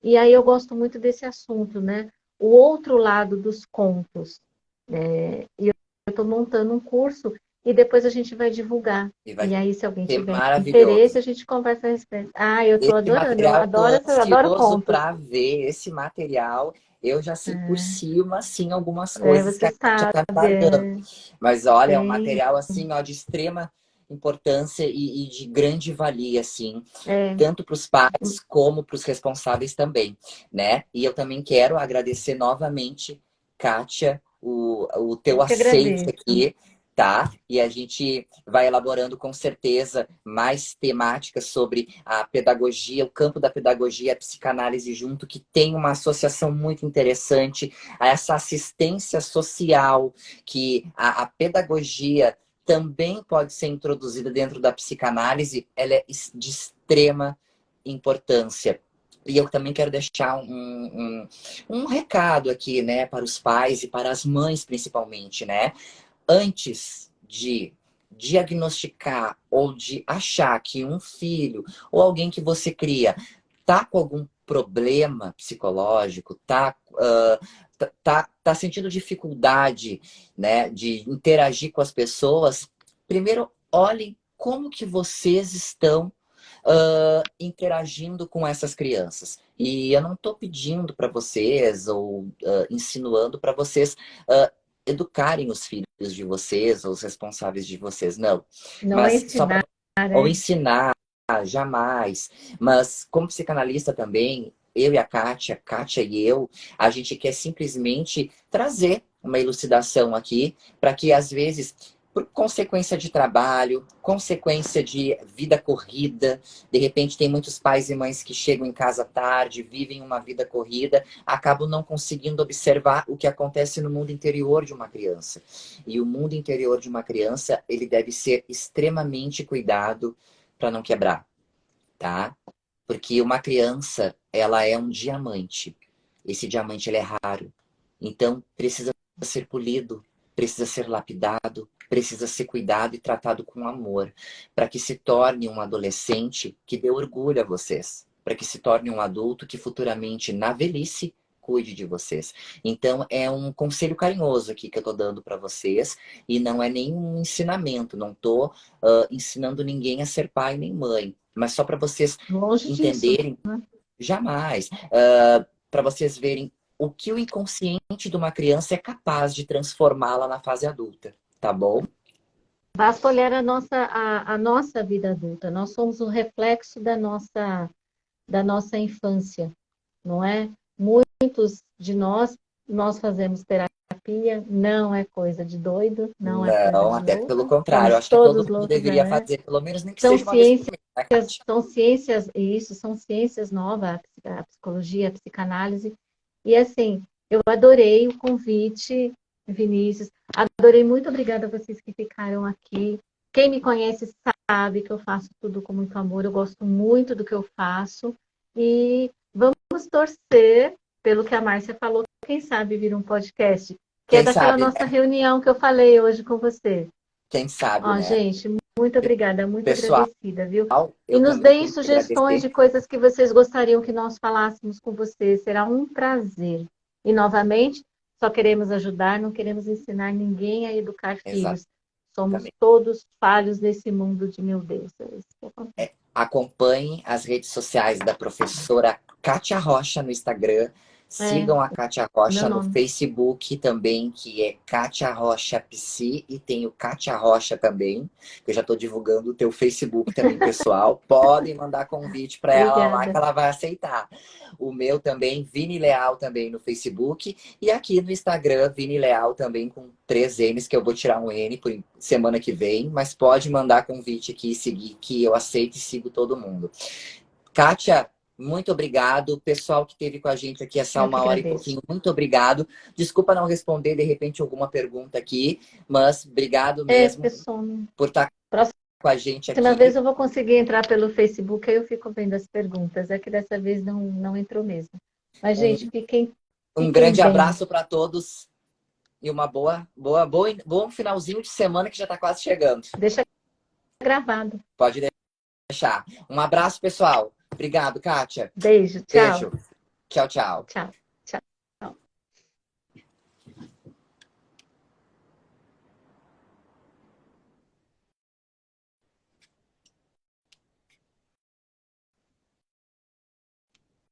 E aí eu gosto muito desse assunto, né? O outro lado dos contos. E eu estou montando um curso e depois a gente vai divulgar. E vai E aí, se alguém ser tiver interesse, maravilhoso. a gente conversa a respeito. Eu estou Esse adorando, eu material eu tô adoro ansioso contos. para ver esse material. Eu já sei por cima, assim, algumas coisas que Você a Kátia sabe, tá me largando. Mas olha, é um tem, material assim, ó, de extrema importância e de grande valia, assim, é, tanto para os pais como para os responsáveis também, né? E eu também quero agradecer novamente, Kátia, o teu eu que aceite agradeço. aqui, tá? E a gente vai elaborando com certeza mais temáticas sobre a pedagogia, o campo da pedagogia e a psicanálise junto, que tem uma associação muito interessante, a essa assistência social, que a pedagogia também pode ser introduzida dentro da psicanálise, ela é de extrema importância. E eu também quero deixar um recado aqui, né, para os pais e para as mães, principalmente, né? Antes de diagnosticar ou de achar que um filho ou alguém que você cria tá com algum problema psicológico, tá sentindo dificuldade, né, de interagir com as pessoas, primeiro olhem como que vocês estão interagindo com essas crianças. E eu não estou pedindo para vocês ou insinuando para vocês educarem os filhos de vocês, ou os responsáveis de vocês, não. Não é Mas só ensinar, para ou né? ensinar, jamais. Mas como psicanalista também, eu e a Kátia e eu, a gente quer simplesmente trazer uma elucidação aqui para que às vezes por consequência de trabalho, consequência de vida corrida, de repente tem muitos pais e mães que chegam em casa tarde, vivem uma vida corrida, acabam não conseguindo observar o que acontece no mundo interior de uma criança. E o mundo interior de uma criança, ele deve ser extremamente cuidado para não quebrar, tá? Porque uma criança, ela é um diamante. Esse diamante, ele é raro. Então, precisa ser polido, precisa ser lapidado, precisa ser cuidado e tratado com amor, para que se torne um adolescente que dê orgulho a vocês, para que se torne um adulto que futuramente, na velhice, cuide de vocês. Então, é um conselho carinhoso aqui que eu tô dando para vocês e não é nenhum ensinamento, não tô ensinando ninguém a ser pai nem mãe, mas só para vocês Longe disso, entenderem, né? jamais, para vocês verem o que o inconsciente de uma criança é capaz de transformá-la na fase adulta, tá bom? Basta olhar a nossa vida adulta. Nós somos o reflexo da nossa infância, não é? Muitos de nós fazemos terapia, não é coisa de doido, não é coisa Não, de até pelo louco. contrário, Somos acho que todo todos mundo loucos, deveria é. fazer, pelo menos nem que São seja uma vez por ciências, mês, né, Kátia? são ciências novas, a psicologia, a psicanálise. E assim, eu adorei o convite, Vinícius. Adorei, muito obrigada a vocês que ficaram aqui. Quem me conhece sabe que eu faço tudo com muito amor, eu gosto muito do que eu faço. E vamos torcer pelo que a Márcia falou, quem sabe vir um podcast, que é Quem daquela sabe, nossa né? reunião que eu falei hoje com você. Quem sabe, Ó, né? gente, muito obrigada, muito Pessoal, agradecida, viu? E eu nos também deem tenho que sugestões agradecer. de coisas que vocês gostariam que nós falássemos com vocês. Será um prazer. E, novamente, só queremos ajudar, não queremos ensinar ninguém a educar filhos. Somos Exatamente. todos falhos nesse mundo de meu Deus. É isso que acontece. Acompanhem as redes sociais da professora Kátia Rocha no Instagram. É, Sigam a Kátia meu Rocha no nome. Facebook também, que é Kátia Rocha Psi, e tem o Kátia Rocha também, que eu já estou divulgando o teu Facebook também, pessoal. Podem mandar convite para ela lá que Obrigada. ela vai aceitar. O meu também, Vini Leal também no Facebook, e aqui no Instagram, Vini Leal também com 3 N's, que eu vou tirar um N por semana que vem, mas pode mandar convite aqui e seguir, que eu aceito e sigo todo mundo. Kátia, muito obrigado. Pessoal que esteve com a gente aqui essa Eu que 1 hora e agradeço. pouquinho, muito obrigado. Desculpa não responder, de repente, alguma pergunta aqui, mas obrigado É, mesmo pessoal, por estar com a gente próxima vez aqui. eu vou conseguir entrar pelo Facebook, aí eu fico vendo as perguntas. É que dessa vez não entrou mesmo. Mas, gente, Um, um fiquem grande bem. abraço para todos e uma bom finalzinho de semana que já está quase chegando. Deixa gravado. Pode deixar. Um abraço, pessoal. Obrigado, Kátia. Beijo, tchau. Beijo. Tchau, tchau. Tchau.